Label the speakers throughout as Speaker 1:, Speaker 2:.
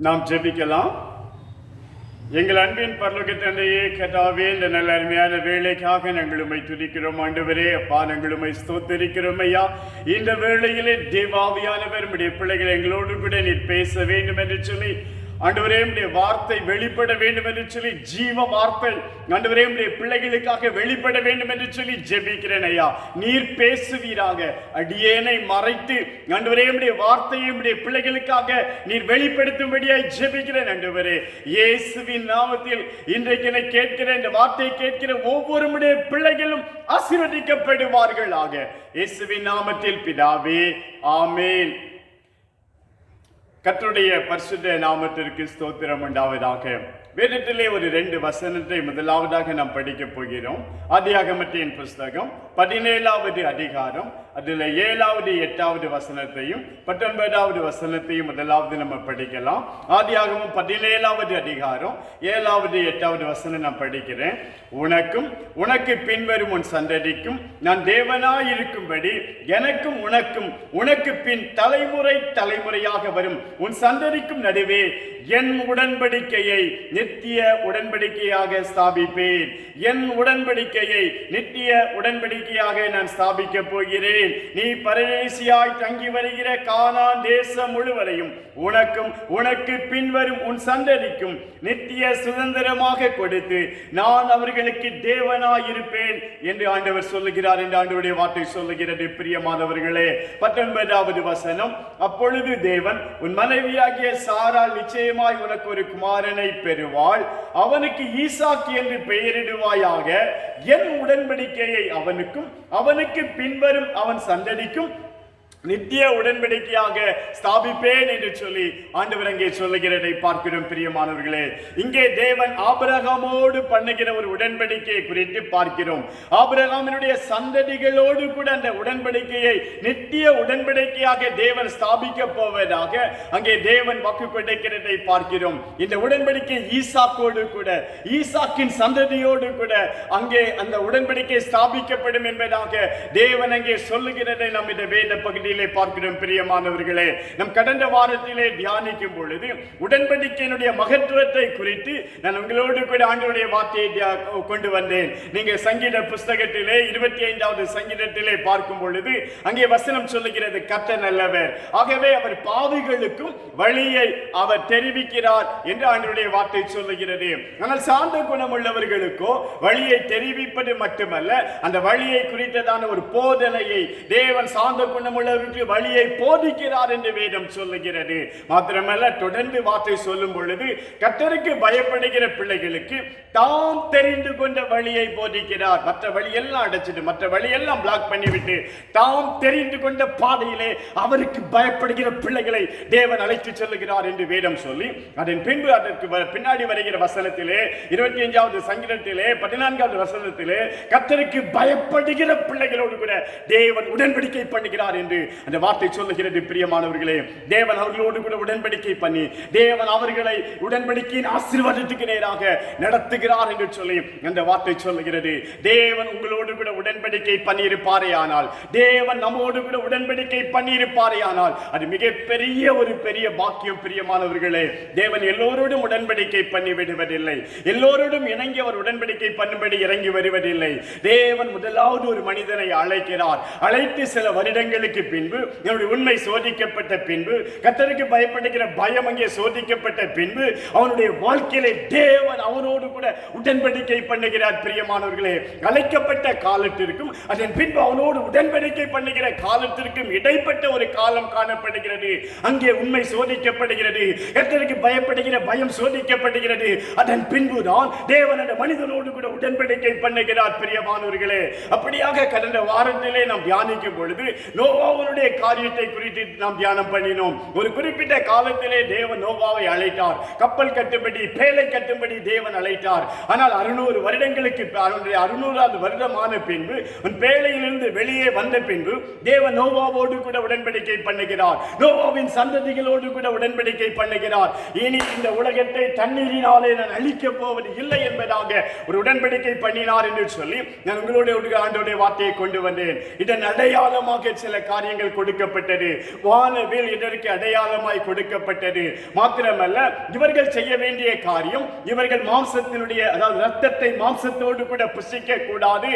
Speaker 1: நாம் ஜெபிக்கலாம். எங்கள் அன்பின் பரலோக தந்தையே, கர்த்தாவே, இந்த நல்ல அருமையான வேலைக்காக நாங்கள் உம்மை துதிக்கிறோம் ஆண்டவரே. அப்பா, நாங்கள் உம்மை ஸ்தோத்திரிக்கிறோம் ஐயா. இந்த வேளையிலே தேவாவியானவர் உம்முடைய பிள்ளைகள் எங்களோடு கூட நீர் பேச வேண்டும் என்று சொல்லி ஆண்டவரே, உம்முடைய வார்த்தை வெளிப்பட வேண்டும் என்று சொல்லி, ஜீவ வார்த்தை ஆண்டவரே உம்முடைய பிள்ளைகளுக்காக வெளிப்பட வேண்டும் என்று சொல்லி ஜெபிக்கிறேன் ஐயா. நீர் பேசுவீராக. அடியேனை மறைத்து ஆண்டவரே உம்முடைய வார்த்தையை உம்முடைய பிள்ளைகளுக்காக நீர் வெளிப்படுத்தும்படியாய் ஜெபிக்கிறேன் ஆண்டவரே. இயேசுவின் நாமத்தில் இன்றைக்கு என்னை கேட்கிற இந்த வார்த்தையை கேட்கிற ஒவ்வொருடைய பிள்ளைகளும் ஆசீர்வதிக்கப்படுவார்களாக. இயேசுவின் நாமத்தில் பிதாவே, ஆமென். கர்த்தருடைய பரிசுத்த நாமத்திற்கு ஸ்தோத்திரம் உண்டாவதாக. வேதத்திலே ஒரு 2 வசனத்தை முதலாவதாக நாம் படிக்க போகிறோம். ஆதியாகமத்தின் புஸ்தகம் 17வது அதிகாரம், அதில் 7வது 8வது வசனத்தையும் 19வது வசனத்தையும் முதலாவது நம்ம படிக்கலாம். ஆதியாகமம் 17வது அதிகாரம் 7வது 8வது வசனம் நான் படிக்கிறேன். உனக்கும் உனக்கு பின்வரும் உன் சந்ததிக்கும் நான் தேவனாய் இருக்கும்படி எனக்கும் உனக்கும் உனக்கு பின் தலைமுறை தலைமுறையாக வரும் உன் சந்ததிக்கும் நடுவே என் உடன்படிக்கையை நித்திய உடன்படிக்கையாக ஸ்தாபிப்பேன். என் உடன்படிக்கையை நித்திய உடன்படிக்கையாக நான் ஸ்தாபிக்க போகிறேன். நீ பரதேசியாய் தங்கி வருகிற கானான் தேசம் முழுவதையும் உனக்கும் உனக்கு பின்வரும் உன் சந்ததிக்கும் நித்திய சுதந்திரமாக கொடுத்து நான் அவர்களுக்கு தேவனாய் இருப்பேன் என்று ஆண்டவர் சொல்லுகிறார் என்று ஆண்டவருடைய வார்த்தை சொல்லுகிறது. பிரியமானவர்களே, 19வது வசனம், அப்பொழுது தேவன் உன் மனைவியாகிய சாராள் நிச்சயமாய் உனக்கு ஒரு குமாரனை பெறுவாள், அவனுக்கு ஈசாக்கு என்று பெயரிடுவாயாக. என் உடன்படிக்கையை அவனுக்கும் அவனுக்கு பின்வரும் அவன் சந்ததிக்கும் நித்திய உடன்படிக்கையாக ஸ்தாபிப்பேன் என்று சொல்லி ஆண்டவர் அங்கே சொல்லுகிறதை பார்க்கிறோம். பிரியமானவர்களே, இங்கே தேவன் ஆபிரகாமோடு பண்ணுகிற ஒரு உடன்படிக்கையை குறித்து பார்க்கிறோம். ஆபிரகாமினுடைய சந்ததிகளோடு கூட அந்த உடன்படிக்கையை நித்திய உடன்படிக்கையாக தேவன் ஸ்தாபிக்க போவதாக அங்கே தேவன் வாக்கு கொடுக்கிறதை பார்க்கிறோம். இந்த உடன்படிக்கை ஈசாக்கோடு கூட, ஈசாக்கின் சந்ததியோடு கூட அங்கே அந்த உடன்படிக்கை ஸ்தாபிக்கப்படும் என்பதாக தேவன் அங்கே சொல்லுகிறதை நாம் இந்த வேத பகுதி பார்க்கிறோம். பிரியமானவர்களே, நம் கடந்த வாரத்திலே தியானிக்கும் பொழுது உடன்படிக்கையினுடைய மகத்துவத்தை குறித்து நான் உங்களோடு கூட ஆண்டவருடைய வார்த்தையை கொண்டு வந்தேன். நீங்க சங்கீத புஸ்தகத்திலே 25வது சங்கீதத்திலே பார்க்கும் பொழுது அங்கே வசனம் சொல்லுகிறது, கர்த்தர் நல்லவர், ஆகவே அவர் பாவிகளுக்கும் வழியை அவர் தெரிவிக்கிறார் என்று ஆண்டவருடைய வார்த்தை சொல்லுகிறது. ஆனால் சாந்த குணம் உள்ளவர்களுக்கோ வழியை தெரிவிப்பது மட்டுமல்ல, அந்த வழியை குறித்ததான ஒரு போதனையை தேவன் சாந்த குணம் உள்ள வழியை போதிக்கிறார் என்று வேதம் சொல்லுகிறது. மாத்திரமல்ல, தொடர்ந்து வார்த்தை சொல்லும் பொழுது கர்த்தருக்கு பயப்படுகிற பிள்ளைகளுக்கு தாம் தெரிந்து கொண்ட வழியை போதிக்கிறார். மற்ற வழியெல்லாம் அடைச்சிட்டு, மற்ற வழியெல்லாம் பிளாக் பண்ணிவிட்டு தாம் தெரிந்து கொண்ட பாதையிலே அவருக்கு பயப்படுகிற பிள்ளைகளை தேவன் அழைத்து செல்லுகிறார் என்று வேதம் சொல்லி, அதன் பின்பு அதற்கு பின்னாடி வருகிற வசனத்திலே 25வது சங்கீதத்திலே 14வது வசனத்திலே கர்த்தருக்கு பயப்படுகிற பிள்ளைகளோடு கூட தேவன் உடன்படிக்கை பண்ணுகிறார் என்று அந்த வார்த்தை சொல்லுகிறது. பிரியமானவர்களே, தேவன் அவர்களோடு கூட உடன்படிக்கை பண்ணி தேவன் அவர்களை உடன்படிக்கையின் ஆசீர்வாதத்துக்கு நேராக நடத்துகிறார் என்று சொல்லி அந்த வார்த்தை சொல்லுகிறது. தேவன் உங்களோடு கூட உடன்படிக்கை பண்ணி இருப்பாரேயானால், தேவன் நம்மோடு கூட உடன்படிக்கை பண்ணி இருப்பாரேயானால் அது மிகப்பெரிய ஒரு பெரிய பாக்கியம். பிரியமானவர்களே, தேவன் எல்லோரோடும் உடன்படிக்கை பண்ணி விடுவதில்லை, எல்லோரோடும் இணங்கி அவர் உடன்படிக்கை பண்ணும்படி இறங்கி வருவதில்லை. தேவன் முதலாவது ஒரு மனிதனை அழைக்கிறார். அழைத்து சில வருடங்களுக்கு பின்பு என்னுடைய உண்மை சோதிக்கப்பட்ட பின்பு, கர்த்தருக்கு பயப்படுகிற பயம் அங்கே சோதிக்கப்பட்ட பின்பு அவனுடைய வாழ்க்கையிலே தேவன் அவனோடு கூட உடன்படிக்கை பண்ணுகிறார். பிரியமானவர்களே, அழைக்கப்பட்ட காலத்திற்கும் அதன் பின்பு அவனோடு உடன்படிக்கை பண்ணுகிற காலத்திற்கும் இடைப்பட்ட ஒரு காலம் காணப்படுகிறது. அங்கே உண்மை சோதிக்கப்படுகிறது, கர்த்தருக்கு பயப்படுகிற பயம் சோதிக்கப்படுகிறது. அதன் பின்புதான் தேவன் அந்த மனிதனோடு கூட உடன்படிக்கை பண்ணுகிறார். பிரியமானவர்களே, அப்படியாக கடந்த வாரத்திலே நாம் தியானிக்கும் பொழுது நோவாவுடைய காரியத்தை குறித்து நாம் தியானம் பண்ணினோம். ஒரு குறிப்பிட்ட காலத்திலே தேவன் நோவாவை அழைத்தார். கப்பல் கட்டும்படி, பேழை கட்டும்படி தேவன் அழைத்தார். ஆனால் 600 வருடங்களுக்கு 600வது வருடமான பின்பு பேழையிலிருந்து வெளியே வந்த பின்பு தேவன் நோவாவோடு கூட உடன்படிக்கை பண்ணுகிறார். நோவாவின் சந்ததிகளோடு கூட உடன்படிக்கை பண்ணுகிறார். இனி இந்த உலகத்தை தண்ணீரினாலே நான் அழிக்கப் போவது இல்லை என்பதாக ஒரு உடன்படிக்கை பண்ணினார் என்று சொல்லி நான் உங்களுடைய ஆண்டவருடைய வார்த்தையை கொண்டு வந்தேன். இதன் அடையாளமாக சில காரியங்கள் காரியங்கள் கொடுக்கப்பட்டது. வானவில் இதற்கு அடையாளமாய் கொடுக்கப்பட்டது. மாத்திரமல்ல, இவர்கள் செய்ய வேண்டிய காரியம், இவர்கள் மாம்சத்தினுடைய, அதாவது ரத்தத்தை மாம்சத்தோடு கூட புசிக்க கூடாது,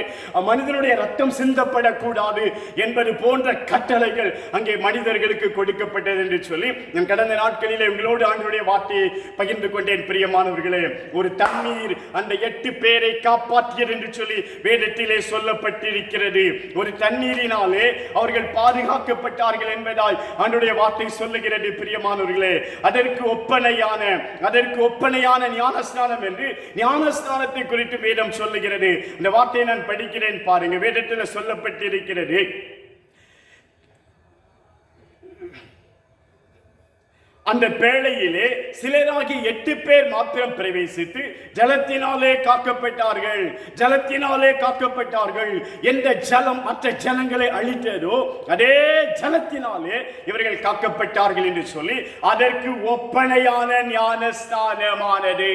Speaker 1: மனிதனுடைய ரத்தம் சிந்தப்படக்கூடாது என்பது போன்ற கட்டளைகள் அங்கே மனிதர்களுக்கு கொடுக்கப்பட்டது என்று சொல்லி நான் கடந்த நாட்களிலே உங்களோடு ஆண்டவருடைய வார்த்தையை பகிர்ந்து கொண்டேன். பிரியமானவர்களே, ஒரு தண்ணீர் அந்த 8 பேரை காப்பாற்றியது என்று சொல்லி வேதத்திலே சொல்லப்பட்டிருக்கிறது. ஒரு தண்ணீரினாலே அவர்கள் பாதுகாக்கப்பட்டார்கள் என்பதாய் ஆண்டவருடைய வார்த்தை சொல்லுகிறது. பிரியமானவர்களே, அதற்கு ஒப்பனையான ஞானஸ்நானம் என்று ஞானஸ்நானத்தை குறித்து வேதம் சொல்லுகிறது. இந்த வார்த்தையை நான் படிக்கிறேன் பாருங்க. வேதத்தில் சொல்லப்பட்டிருக்கிறது, அந்த பேழையிலே சிலராகி 8 பேர் மாத்திரம் பிரவேசித்து ஜலத்தினாலே காக்கப்பட்டார்கள். எந்த ஜலம் மற்ற ஜனங்களை அழித்ததோ அதே ஜலத்தினாலே இவர்கள் காக்கப்பட்டார்கள் என்று சொல்லி அதற்கு ஒப்பனையான ஞானஸ்நானமானது,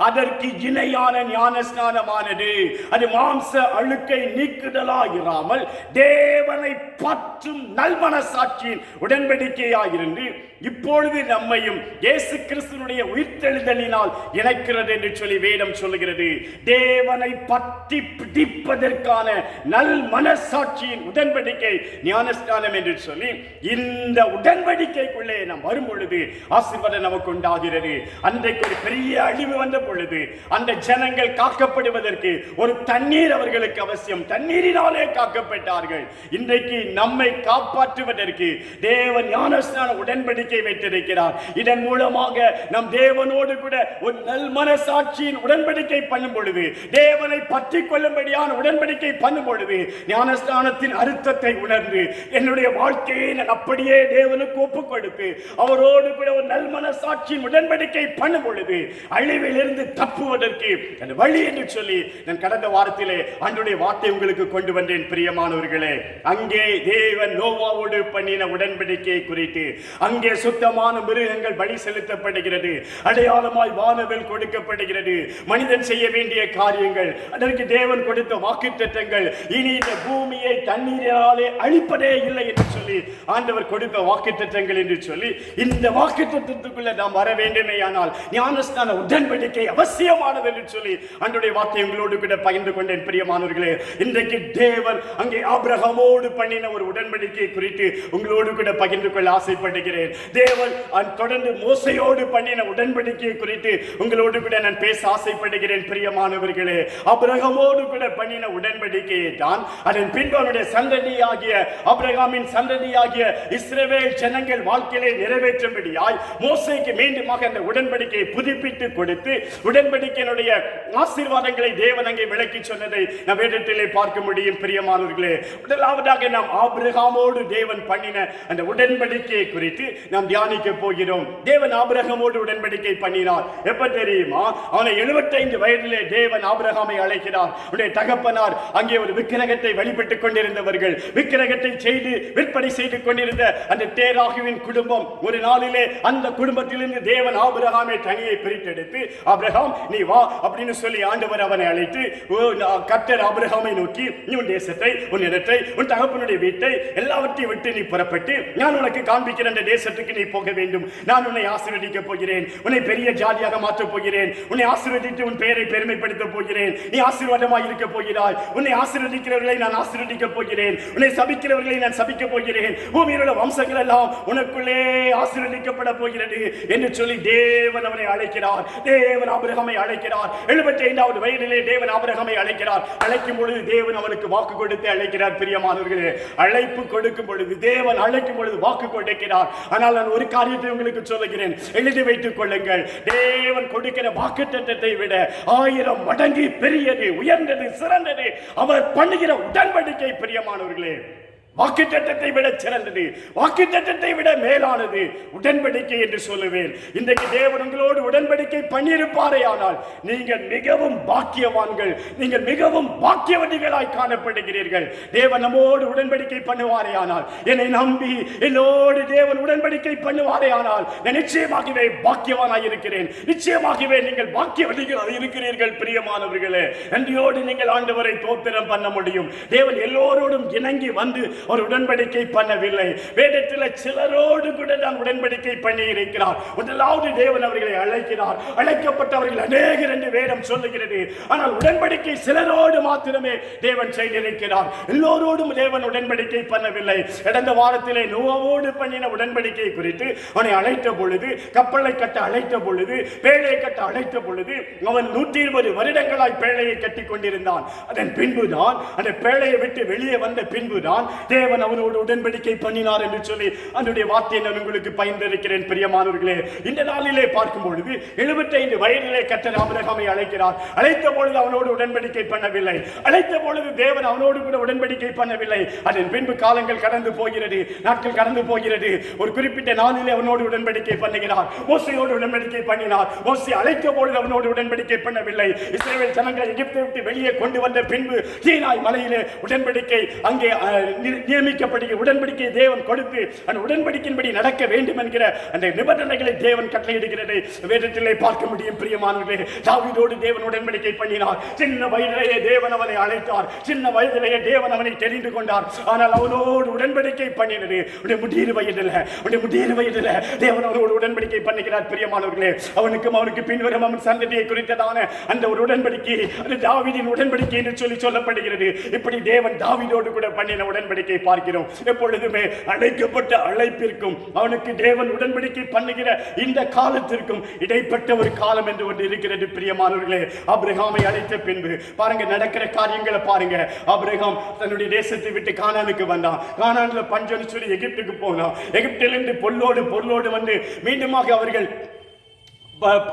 Speaker 1: அதற்கு இணையான ஞானஸ்நானமானது. அது மாம்ச அழுக்கை நீக்குதலாயிராமல் தேவனை பற்றும் நல்மனசாட்சியின் உடன்படிக்கையாயிருந்து இப்பொழுது நம்மையும் இயேசு கிறிஸ்துவினுடைய உயிர்த்தெழுதலினால் இணைக்கிறது என்று சொல்லி வேதம் சொல்லுகிறது. தேவனை பற்றி பிடிப்பதற்கான நல் மனசாட்சியின் உடன்படிக்கை ஞானஸ்நானம் என்று சொல்லி இந்த உடன்படிக்கைக்குள்ளே நாம் வரும் பொழுது ஆசீர்வாதம் நமக்கு உண்டாகிறது. அன்றைக்கு ஒரு பெரிய அழிவு வந்த பொழுது அந்த ஜனங்கள் காக்கப்படுவதற்கு ஒரு தண்ணீர் அவர்களுக்கு அவசியம். தண்ணீரினாலே காக்கப்பட்டார்கள். இன்றைக்கு நம்மை காப்பாற்றுவதற்கு தேவன் ஞானஸ்நான உடன்படிக்கை வைத்திருக்கிறார். இதன் மூலமாக நம் தேவனோடு கூட ஒரு நல் மனசாட்சியின் உடன்படிக்கை பண்ணும் பொழுது, தேவனை பற்றி கொள்ளும்படியான உடன்படிக்கை பண்ணும் பொழுது, ஞானஸ்நானத்தின் அர்த்தத்தை உணர்ந்து என்னுடைய வாழ்க்கையை நான் அப்படியே தேவனுக்கு ஒப்புக் கொடுத்து அவரோடு கூட ஒரு நல் மனசாட்சியின் உடன்படிக்கை பண்ணும் பொழுது அழிவில் இருந்து தப்புவதற்கு அந்த வழி என்று சொல்லி நான் கடந்த வாரத்திலே ஆண்டவருடைய வார்த்தை உங்களுக்கு கொண்டு வந்தேன். பிரியமானவர்களே, அங்கே தேவன் நோவாவோடு பண்ணின உடன்படிக்கையை குறித்து அங்கே சுத்தமான மிருகங்கள் பலி செலுத்தப்படுகிறது, அடையாளமாய் வானவில் கொடுக்கப்படுகிறது. மனிதன் செய்ய வேண்டிய காரியங்கள், அதற்கு தேவன் கொடுத்த வாக்குத்தத்தங்கள், இனி இந்த பூமியை தண்ணீராலே அழிப்பதே இல்லை என்று சொல்லி ஆண்டவர் கொடுத்த வாக்குத்தத்தங்கள் என்று சொல்லி இந்த வாக்குத்தத்தத்துக்குள்ள நாம் வர வேண்டுமே. ஆனால் ஞானஸ்நான உடன்படிக்கை அவசியமானது என்று சொல்லி ஆண்டவருடைய வார்த்தை உங்களோடு கூட பகிர்ந்து கொண்டேன். பிரியமானவர்களே, இன்றைக்கு தேவன் அங்கே ஆபிரகாமோடு பண்ணின ஒரு உடன்படிக்கை குறித்து உங்களோடு கூட பகிர்ந்து கொள்ள ஆசைப்படுகிறேன். தேவன் தொடர்ந்து மோசையோடு பண்ணின உடன்படிக்கையை குறித்து உங்களோடு கூட நான் பேச ஆசைப்படுகிறேன். பிரியமானவர்களே, ஆபிரகாமோடு கூட பண்ணின உடன்படிக்கையை தான் அதன் பின்பு அவருடைய சந்ததியாகிய ஆபிரகாமின் சந்ததியாகிய இஸ்ரவேல் ஜனங்கள் வாழ்க்கையிலே நிறைவேற்றும்படியாய் மோசேக்கு மீண்டுமாக அந்த உடன்படிக்கையை புதுப்பித்து கொடுத்து உடன்படிக்கையினுடைய ஆசீர்வாதங்களை தேவன் அங்கே விளக்கி சொன்னதை நாம் வேதத்திலே பார்க்க முடியும். பிரியமானவர்களே, முதலாவதாக நாம் ஆபிரகாமோடு தேவன் பண்ணின அந்த உடன்படிக்கையை குறித்து நாம் தியானிக்க போகிறோம். தேவன் ஆபிரகாமோடு உடன்படிக்கை பண்ணினார். எப்ப தெரியுமா? அவனை 75 வயதிலே தேவன் ஆபிரகாமை அழைக்கிறார். உடைய தகப்பனார் அங்கே ஒரு விக்கிரகத்தை வழிபட்டுக் கொண்டிருந்தவர்கள், விக்கிரகத்தை செய்து விற்பனை செய்து கொண்டிருந்த அந்த தேராகுவின் குடும்பம் ஒரு நாளிலே அந்த குடும்பத்திலிருந்து தேவன் ஆபிரகாமை தனியை பிரித்தெடுத்து, ஆபிரகாம் நீ வா அப்படின்னு சொல்லி ஆண்டவர் அவனை அழைத்து கர்த்தர் ஆபிரகாமை நோக்கி, நீ உன் தேசத்தை, உன் இடத்தை, உன் தகப்பனுடைய வீட்டை எல்லாவற்றையும் விட்டு நீ புறப்பட்டு நான் உனக்கு காண்பிக்கிற அந்த தேசத்துக்கு நீ போக வேண்டும். நான் உன்னை ஆசீர்வதிக்க போகிறேன், உன்னை பெரிய ஜாதியாக மாற்றப் போகிறேன், உன்னை ஆசீர்வதித்து உன் பெயரை பெருமைப்படுத்த போகிறேன், நீ ஆசீர்வாதமாக இருக்க போகிறாய், உன்னை ஆசீர்வதிக்கிறவர்களை நான் ஆசீர்வதிக்க போகிறேன், உன்னை சபிக்கிறவர்களை நான் சபிக்க போகிறேன், பூமியில் உள்ள வம்சங்கள் எல்லாம் உனக்குள்ளே ஆசீர்வதிக்கப்பட போகிறது என்று சொல்லி தேவன் அவனை அழைக்கிறார். தேவன் ஆபிரகாமை அழைக்கிறார். 75வது வயதிலே தேவன் ஆபிரகாமை அழைக்கிறார். அழைக்கும் பொழுது தேவன் அவனுக்கு வாக்கு கொடுத்து அழைக்கிறார். பிரியமானவர்களே, அழைப்பு கொடுக்கும் பொழுது தேவன் அழைக்கும் பொழுது வாக்கு கொடுக்கிறார். ஆனால் நான் ஒரு காரியத்தை உங்களுக்கு சொல்லுகிறேன், எழுதி வைத்துக் கொள்ளுங்கள். தேவன் கொடுக்கிற வாக்குத்தத்தத்தை விட 1000 மடங்கு பெரியது, உயர்ந்தது, சிறந்தது அவர் பண்ணுகிற உடன்படிக்கை. பிரியமானவர்களே, வாக்குத்தத்தத்தை விட சிறந்தது, வாக்குத்தத்தத்தை விட மேலானது உடன்படிக்கை என்று சொல்லுவேன். இன்றைக்கு தேவன் உங்களோடு உடன்படிக்கை பண்ணியிருப்பாரே ஆனால் நீங்கள் மிகவும் பாக்கியவான்கள், நீங்கள் மிகவும் பாக்கியவதிகளாய் காணப்படுகிறீர்கள். தேவன் நம்மோடு உடன்படிக்கை பண்ணுவாரே ஆனால், என்னை நம்பி என்னோடு தேவன் உடன்படிக்கை பண்ணுவாரே ஆனால் நான் நிச்சயமாகவே பாக்கியவானாய் இருக்கிறேன். நிச்சயமாகவே நீங்கள் பாக்கியவதிகளாய் இருக்கிறீர்கள். பிரியமானவர்களே, நன்றியோடு நீங்கள் ஆண்டவரை தோத்திரம் பண்ண முடியும். தேவன் எல்லோரோடும் இணங்கி வந்து ஒரு உடன்படிக்கை பண்ணவில்லை. வேதத்தில் சிலரோடு கூட நான் உடன்படிக்கை பண்ணி இருக்கிறார். முதலாவது தேவன் அவர்களை அழைக்கிறார். அழைக்கப்பட்டவர்கள் அநேகர் என்று வேதம் சொல்லுகிறது. ஆனால் உடன்படிக்கை சிலரோடு மாத்திரமே தேவன் செய்திருக்கிறார். எல்லோரோடும் தேவன் உடன்படிக்கை பண்ணவில்லை. கடந்த வாரத்திலே நோவாவோடு பண்ணின உடன்படிக்கை குறித்து அவனை அழைத்த பொழுது, கப்பலை கட்ட அழைத்த பொழுது, பேழையை கட்ட அழைத்த பொழுது, அவன் 120 வருடங்களாய் பேழையை கட்டி கொண்டிருந்தான். அதன் பின்புதான், அந்த பேழையை விட்டு வெளியே வந்த பின்புதான் தேவன் அவனோடு உடன்படிக்கை பண்ணினார் என்று சொல்லி அதனுடைய வார்த்தையை நான் உங்களுக்கு பகிர்ந்திருக்கிறேன். பிரியமானவர்களே, இந்த நாளிலே பார்க்கும் பொழுது 75 வயதிலே கர்த்தர் ஆபிரகாமை அழைக்கிறார். அழைத்த பொழுது அவனோடு உடன்படிக்கை பண்ணவில்லை. அழைத்த பொழுது தேவன் அவனோடு கூட உடன்படிக்கை பண்ணவில்லை. அதன் பின்பு காலங்கள் கடந்து போகிறது, நாட்கள் கடந்து போகிறது. ஒரு குறிப்பிட்ட நாளிலே அவனோடு உடன்படிக்கை பண்ணுகிறார். மோசேயோடு உடன்படிக்கை பண்ணினார். மோசே அழைத்த பொழுது அவனோடு உடன்படிக்கை பண்ணவில்லை. இஸ்ரவேல் ஜனங்களை எகிப்தை விட்டு வெளியே கொண்டு வந்த பின்பு சீனாய் மலையிலே உடன்படிக்கை அங்கே நியமிக்கப்படுகிற உடன்படிக்கை தேவன் கொடுத்து அந்த உடன்படிக்கையின்படி நடக்க வேண்டும் என்கிற அந்த நிபந்தனைகளை தேவன் கட்டளையிடுகிறதை வேதத்திலே பார்க்க முடியும். பிரியமானவர்களே, தாவீதோடு தேவன் உடன்படிக்கை பண்ணினார். சின்ன வயதிலேயே தேவன் அவனை அழைத்தார். சின்ன வயதிலேயே தேவன் அவனை தெரிந்து கொண்டார். ஆனால் அவனோடு உடன்படிக்கை பண்ணினது முடிவு வயதில் தேவன் அவனோடு உடன்படிக்கை பண்ணுகிறார். பிரியமானவர்களே, அவனுக்கு பின்வரும் அவன் சந்ததியை குறித்ததான அந்த ஒரு உடன்படிக்கை, அது தாவீதின் உடன்படிக்கை என்று சொல்லப்படுகிறது. இப்படி தேவன் தாவீதோடு கூட பண்ணின உடன்படிக்கை பார்க்கிறோம். எப்பொழுதுமே அழைக்கப்பட்ட அழைப்பிற்கும் அவனுக்கு தேவன் உடன்படிக்கை பண்ணுகிற இந்த காலத்திற்கும் இடைப்பட்ட ஒரு காலம் என்று ஒன்று இருக்கிறது. பிரியமானவர்களே, ஆபிரகாமை அழைத்த பின்பு பாருங்க நடக்கிற காரியங்களை பாருங்க. ஆபிரகாம் தன்னுடைய தேசத்தை விட்டு கானானுக்கு வந்தான். கானான்ல பஞ்சம்னு சொல்லி எகிப்துக்கு போனான். எகிப்திலிருந்து பொருளோடு வந்து மீண்டுமாக அவர்கள்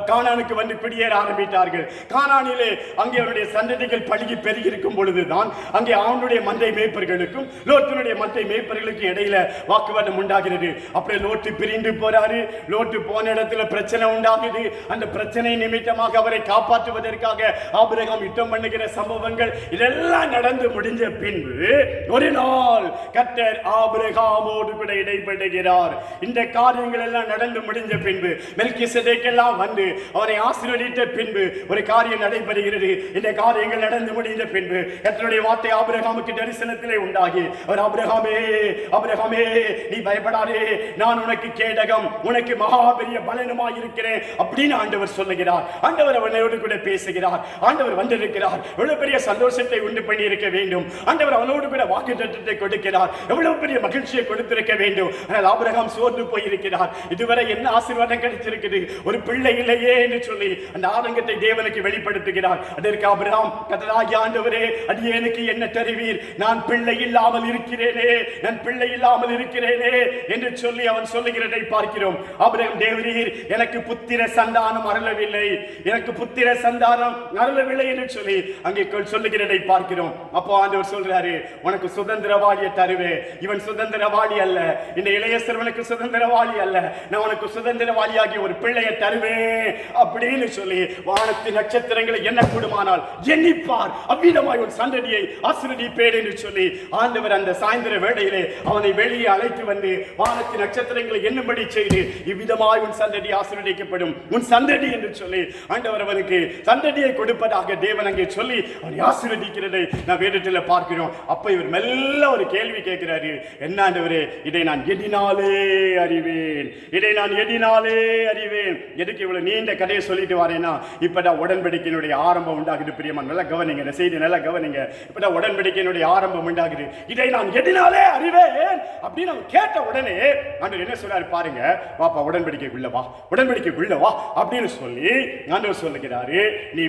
Speaker 1: கானானுக்கு வந்து குடியேற ஆரம்பித்தார்கள். கானானிலே அங்கே அவருடைய சந்ததிகள் பழுகி பெருகி இருக்கும் பொழுதுதான் அங்கே அவனுடைய மந்தை மேய்ப்பர்களுக்கும் லோத்தினுடைய மந்தை மேய்ப்பர்களுக்கும் இடையில வாக்குவாதம் உண்டாகிறது. அப்படியே லோத்து பிரிந்து போறாரு. லோத்து போன இடத்துல பிரச்சனை உண்டாகுது. அந்த பிரச்சனை நிமித்தமாக அவரை காப்பாற்றுவதற்காக ஆபிரகாம் யுத்தம் பண்ணுகிற சம்பவங்கள் இதெல்லாம் நடந்து முடிஞ்ச பின்பு ஒரு நாள் கர்த்தர் ஆபிரகாமோடு கூட இடைப்படுகிறார். இந்த காரியங்கள் எல்லாம் நடந்து முடிஞ்ச பின்பு மெல்கிசேதேக்கெல்லாம் வந்து அவனை ஆசீர்வதித்த பின்பு ஒரு காரியம் நடைபெறுகிறது. இந்த காரியங்கள் நடந்து முடிந்த பின்பு கர்த்தருடைய வார்த்தை ஆபிரகாமுக்கு தரிசனத்திலே உண்டாகி, அவர் ஆபிரகாமே நீ பயப்படாதே, நான் உனக்கு கேடகம், உனக்கு மகாபெரிய பலனுமாய் இருக்கிறேன் அப்படின்னு ஆண்டவர் சொல்லுகிறார். ஆண்டவர் அவனோடு கூட பேசுகிறார். ஆண்டவர் வந்திருக்கிறார். எவ்வளவு பெரிய சந்தோஷத்தை உண்டு பண்ணி இருக்க வேண்டும். ஆண்டவர் அவனோடு கூட வாக்குத்தத்தத்தை கொடுக்கிறார். எவ்வளவு பெரிய மகிழ்ச்சியை கொடுத்திருக்க வேண்டும். ஆனால் ஆபிரகாம் சோர்ந்து போயிருக்கிறார். இதுவரை என்ன ஆசீர்வாதம் கிடைச்சிருக்குது, ஒரு பிள்ளை இல்லையே என்று சொல்லி அந்த ஆதங்கத்தை தேவனுக்கு வெளிப்படுத்துகிறார். அதற்கு ஆபிரகாம், கர்த்தராகிய ஆண்டவரே, அடியேனுக்கு என்ன தருவீர்? நான் பிள்ளை இல்லாமல் இருக்கிறேனே என்று சொல்லி அவன் சொல்லுகிறதை பார்க்கிறோம். ஆபிரகாம், தேவரீர் எனக்கு புத்திர சந்தானம் அருளவில்லை என்று சொல்லி அங்கே சொல்லுகிறதை பார்க்கிறோம். அப்போ ஆண்டவர் சொல்றாரு, உனக்கு சுதந்திரவாளியை தருவே. இவன் சுதந்திரவாளி அல்ல, இந்த இளைய சிறுவனுக்கு சுதந்திரவாளி அல்ல, நான் உனக்கு சுதந்திரவாளியாகி ஒரு பிள்ளையை தருவேன் அப்படின்னு சொல்லி வானத்தின் நட்சத்திரங்களை என்ன கூடுமானால் எண்ணிப்பார், அவ்விதமாய் ஒரு சந்ததியை ஆசீர்வதிப்பேன் என்று சொல்லி ஆண்டவர் அந்த சாயந்தர வேளையிலே அவனை வெளியே அழைத்து வந்து வானத்தின் நட்சத்திரங்களை எண்ணும்படி செய்து இவ்விதமாய் உன் சந்ததி ஆசீர்வதிக்கப்படும், உன் சந்ததி என்று சொல்லி ஆண்டவர் அவனுக்கு சந்ததியை கொடுப்பதாக தேவன் அங்கே சொல்லி அவனை ஆசீர்வதிக்கிறதை நான் வேதத்தில் பார்க்கிறோம். அப்ப இவர் மெல்ல ஒரு கேள்வி கேட்கிறாரு, என்ன ஆண்டவரே, இதை நான் எதினாலே அறிவேன். எதுக்கு இவ்வளவு நீண்ட கதையை சொல்லிட்டு வரேன்னா, இப்பதான் உடன்படிக்கையினுடைய ஆரம்பம் உண்டாகுது. பிரியமா, நல்லா கவனிங்க, இந்த செய்தி நல்லா கவனிங்க. இப்பதான் உடன்படிக்கையினுடைய ஆரம்பம் உண்டாகுது. இதை நான் எதினாலே அறிவேன் அப்படின்னு அவன் கேட்ட உடனே ஆண்டவர் என்ன சொல்றாரு பாருங்க, வாப்பா உடன்படிக்கைக்குள்ள வா அப்படின்னு சொல்லி ஆண்டவர் சொல்லுகிறாரு, நீ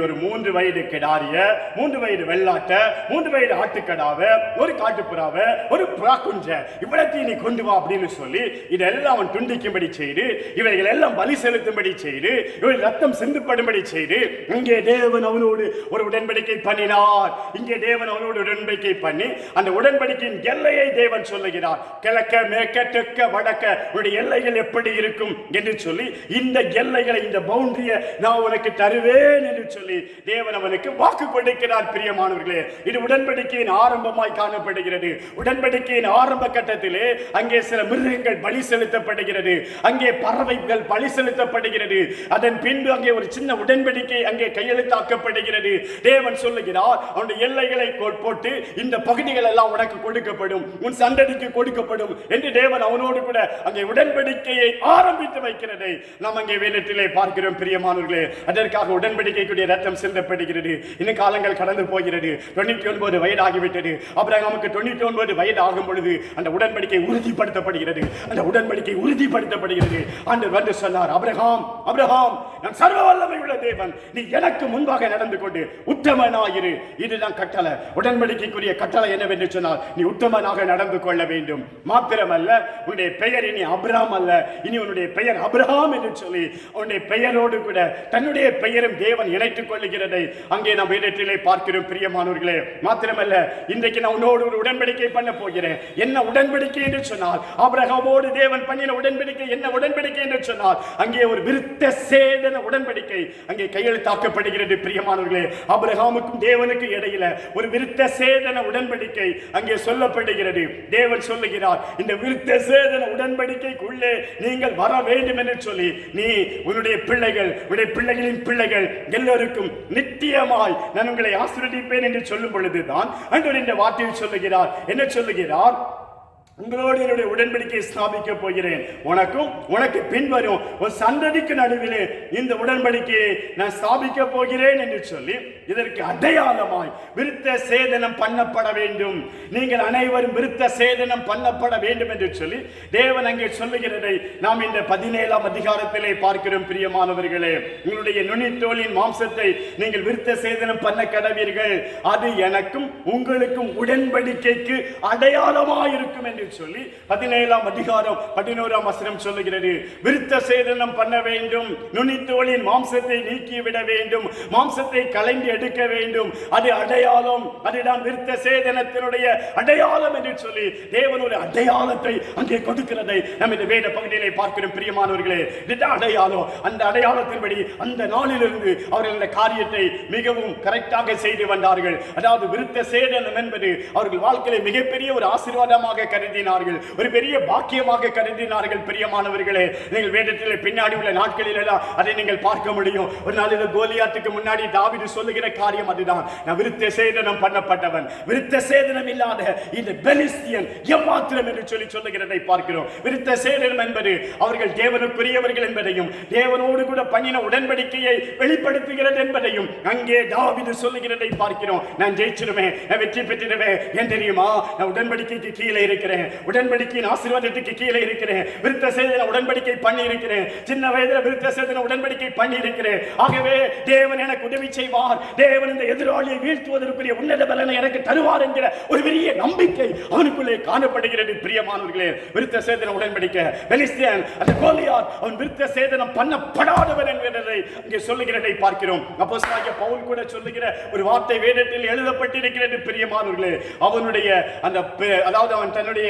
Speaker 1: ஒரு 3 வயது கிடாரிய, 3 வயது வெள்ளாட்ட, 3 வயது ஆட்டுக்கடாவ, ஒரு காட்டுப்புறாவ, ஒரு புறாக்குஞ்ச, இவ்வளத்தையும் நீ கொண்டு வா அப்படின்னு சொல்லி இதெல்லாம் அவன் துண்டிக்கும்படி செய்து, இவைகள் எல்லாம் பலி செலுத்தும்படி செய்து, இவர்கள் ரத்தம் சிந்துப்படும்படி செய்து, இங்கே தேவன் அவனோடு ஒரு உடன்படிக்கை பண்ணினார். இங்கே தேவன் அவனோடு உடன்படிக்கை பண்ணி அந்த உடன்படிக்கையின் எல்லையை தேவன் சொல்லுகிறார். கிழக்க, மேற்க, தெற்க, வடக்க உன்னுடைய எல்லைகள் எப்படி இருக்கும் என்று சொல்லி இந்த எல்லைகளை, இந்த பவுண்டரியை நான் உனக்கு தருவேன் என்று சொல்லி தேவன் அவனுக்கு வாக்கு கொடுக்கிறார். பிரியமானவர்களே, இது உடன்படிக்கையின் ஆரம்பமாய் காணப்படுகிறது. உடன்படிக்கையின் ஆரம்ப கட்டத்திலே அங்கே சில மிருகங்கள் பலி செலுத்தப்படுகிறது, அங்கே பறவைகள் பலி செலுத்தப்படுகிறது. அதன் பின்பு அங்கே ஒரு சின்ன உடன்படிக்கை அங்கே கையெழுத்தாக்கப்படுகிறது. தேவன் சொல்லுகிறார், அவனுடைய எல்லைகளை போட்டு இந்த பகுதிகள் எல்லாம் உனக்கு கொடுக்கப்படும், உன் சந்ததிக்கு கொடுக்கப்படும் என்று தேவன் அவனோடு கூட அங்கே உடன்படிக்கையை ஆரம்பித்து வைக்கிறதை நாம் அங்கே வேதத்திலே பார்க்கிறோம். பிரியமானவர்களே, அதற்காக உடன்படிக்கைக்குரிய ரத்தம் சிந்தப்படுகிறது. இன்னும் காலங்கள் கடந்து போகிறது. 99 வயதாகிவிட்டது. ஆபிரகாமுக்கு 99 வயது ஆகும் பொழுது அந்த உடன்படிக்கை உறுதிப்படுத்தப்படுகிறது. அந்த உடன்படிக்கை உறுதிப்படுத்தப்படுகிறது. ஆண்டவர் வந்து சொன்னார், ஆபிரகாம், ஆபிரகாம், நான் சர்வ வல்லமை உள்ள தேவன், நீ எனக்கு முன்பாக நடந்து கொண்டு உத்தமனாயிரு. இதுதான் கட்டளை. உடன்படிக்கைக்குரிய கட்டளை என்னவென்று சொன்னால், நீ உத்தமனாக நடந்து கொள்ள வேண்டும். மாத்திரமல்ல, உன்னுடைய பெயர் இனி அபிரகாம் அல்ல, இனி உன்னுடைய பெயர் ஆபிரகாம் என்று சொல்லி உன்னுடைய பெயரோடு கூட தன்னுடைய பெயரும் தேவன் இணைத்துக் கொள்ளுகிறதை அங்கே நாம் வேதத்திலே பார்க்கிறோம். பிரியமானவர்களே, மாத்திரமல்ல, இன்றைக்கு நான் உன்னோடு ஒரு உடன்படிக்கை பண்ண போகிறேன். என்ன உடன்படிக்கை என்று சொன்னால், ஆபிரகாமோடு தேவன் பண்ணின உடன்படிக்கை என்ன உடன்படிக்கை என்று சொன்னால், அங்கே ஒரு விருத்த சேதன உடன்படிக்கை அங்கே கையெழுத்தாக்கப்படுகிறது. பிரியமானவர்களே, ஆபிரகாமுக்கும் தேவனுக்கு இடையில ஒரு விருத்த சேதன உடன்படிக்கை அங்கே சொல்லப்படுகிறது. தேவன் சொல்லுகிறார், இந்த விருத்த சேதன உடன்படிக்கைக்குள்ளே நீங்கள் வர வேண்டும் என்று சொல்லி, நீ உன்னுடைய பிள்ளைகள், உன்னுடைய பிள்ளைகளின் பிள்ளைகள் எல்லோருக்கும் நித்தியமாய் நான் உங்களை ஆசீர்வதிப்பேன் என்று சொல்லும் பொழுதுதான் ஆண்டவர் இந்த வார்த்தையை சொல்லுகிறார். என்ன சொல்லுகிறார்? உங்களோடு என்னுடைய உடன்படிக்கையை ஸ்தாபிக்க போகிறேன். உனக்கும் உனக்கு பின்வரும் ஒரு சந்ததிக்கு நடுவிலே இந்த உடன்படிக்கையை நான் ஸ்தாபிக்க போகிறேன் என்று சொல்லி, இதற்கு அடையாளமாய் விருத்த சேதனம் பண்ணப்பட வேண்டும். நீங்கள் அனைவரும் விருத்த சேதனம் பண்ணப்பட வேண்டும் என்று சொல்லி தேவன் அங்கே சொல்லுகிறதை நாம் இந்த 17ஆம் அதிகாரத்திலே பார்க்கிறோம். பிரியமானவர்களே, உங்களுடைய நுனித்தோலின் மாம்சத்தை நீங்கள் விருத்த சேதனம் பண்ண கடவீர்கள். அது எனக்கும் உங்களுக்கும் உடன்படிக்கைக்கு அடையாளமாய் இருக்கும் என்று சொல்லி 17ஆம் அதிகாரம் 11ஆம் வசனம் சொல்லுகிறது. விருத்த சேதனம் பண்ண வேண்டும், நுனித்தோலின் மாம்சத்தை நீக்கிவிட வேண்டும், மாம்சத்தை கலைந்து எடுக்க வேண்டும். அது அடையாளம், அதுதான் விருத்த சேதனத்தினுடைய அடையாளம் என்று சொல்லி தேவன் ஒரு அடையாளத்தை அங்கே கொடுக்கிறதை நாம் இந்த வேத பகுதியிலே பார்க்கிறோம். பிரியமானவர்களே, இதுதான் அடையாளம். அந்த அடையாளத்தின்படி அந்த நாளிலிருந்து அவர்கள் இந்த காரியத்தை மிகவும் கரெக்டாக செய்து வந்தார்கள். அதாவது விருத்த சேதனம் என்பது அவர்கள் வாழ்க்கையிலே மிகப்பெரிய ஒரு ஆசீர்வாதமாக கருதினார்கள், ஒரு பெரிய பாக்கியமாக கருதினார்கள். பிரியமானவர்களே, நீங்கள் வேதத்தில் பின்னாடி உள்ள நாட்களில் எல்லாம் அதை நீங்கள் பார்க்க முடியும். ஒரு நாளில் கோலியாத்துக்கு முன்னாடி தாவீது சொல்லுகிற காரியம் அதுதான், நான் விருத்த சேதனம் பண்ணப்பட்டவன், விருத்த சேதனம் இல்லாத இந்த பெலிஸ்தியன் எம்மாத்திரம் என்று சொல்லி சொல்லுகிறதை பார்க்கிறோம். விருத்த சேதனம் என்பது அவர்கள் தேவனுக்குரியவர்கள் என்பதையும் தேவனோடு கூட பண்ணின உடன்படிக்கையை வெளிப்படுத்துகிறது என்பதையும் அங்கே தாவீது சொல்லுகிறதை பார்க்கிறோம். நான் ஜெயிச்சிருவேன், நான் வெற்றி பெற்றிருவேன், ஏன் தெரியுமா? நான் உடன்படிக்கைக்கு கீழே இருக்கிறேன், உடன்படிக்கையின் ஆசீர்வாதத்துக்கு கீழே இருக்கிறேன், விருத்த சேதன உடன்படிக்கை பண்ணி இருக்கிறேன், சின்ன வயதில் விருத்த சேதன உடன்படிக்கை பண்ணி இருக்கிறேன். ஆகவே தேவன் எனக்கு உதவி செய்வார், தேவன் இந்த எதிராளியை வீழ்த்துவதற்குரிய உன்னத பலனை எனக்கு தருவார் என்கிற ஒரு பெரிய நம்பிக்கை அவனுக்குள்ளே காணப்படுகிறது. பிரியமானவர்களே, விருத்த சேதன உடன்படிக்கை பெலிஸ்தியன் அந்த கோலியாத் அவன் விருத்த சேதனம் பண்ணப்படாதவன் என்கிறதை இங்கே சொல்லுகிறதை பார்க்கிறோம். அப்போஸ்தலனாகிய பவுல் கூட சொல்லுகிற ஒரு வார்த்தை வேதத்தில் எழுதப்பட்டிருக்கிறது. பிரியமானவர்களே, அவனுடைய அந்த அதாவது அவன் தன்னுடைய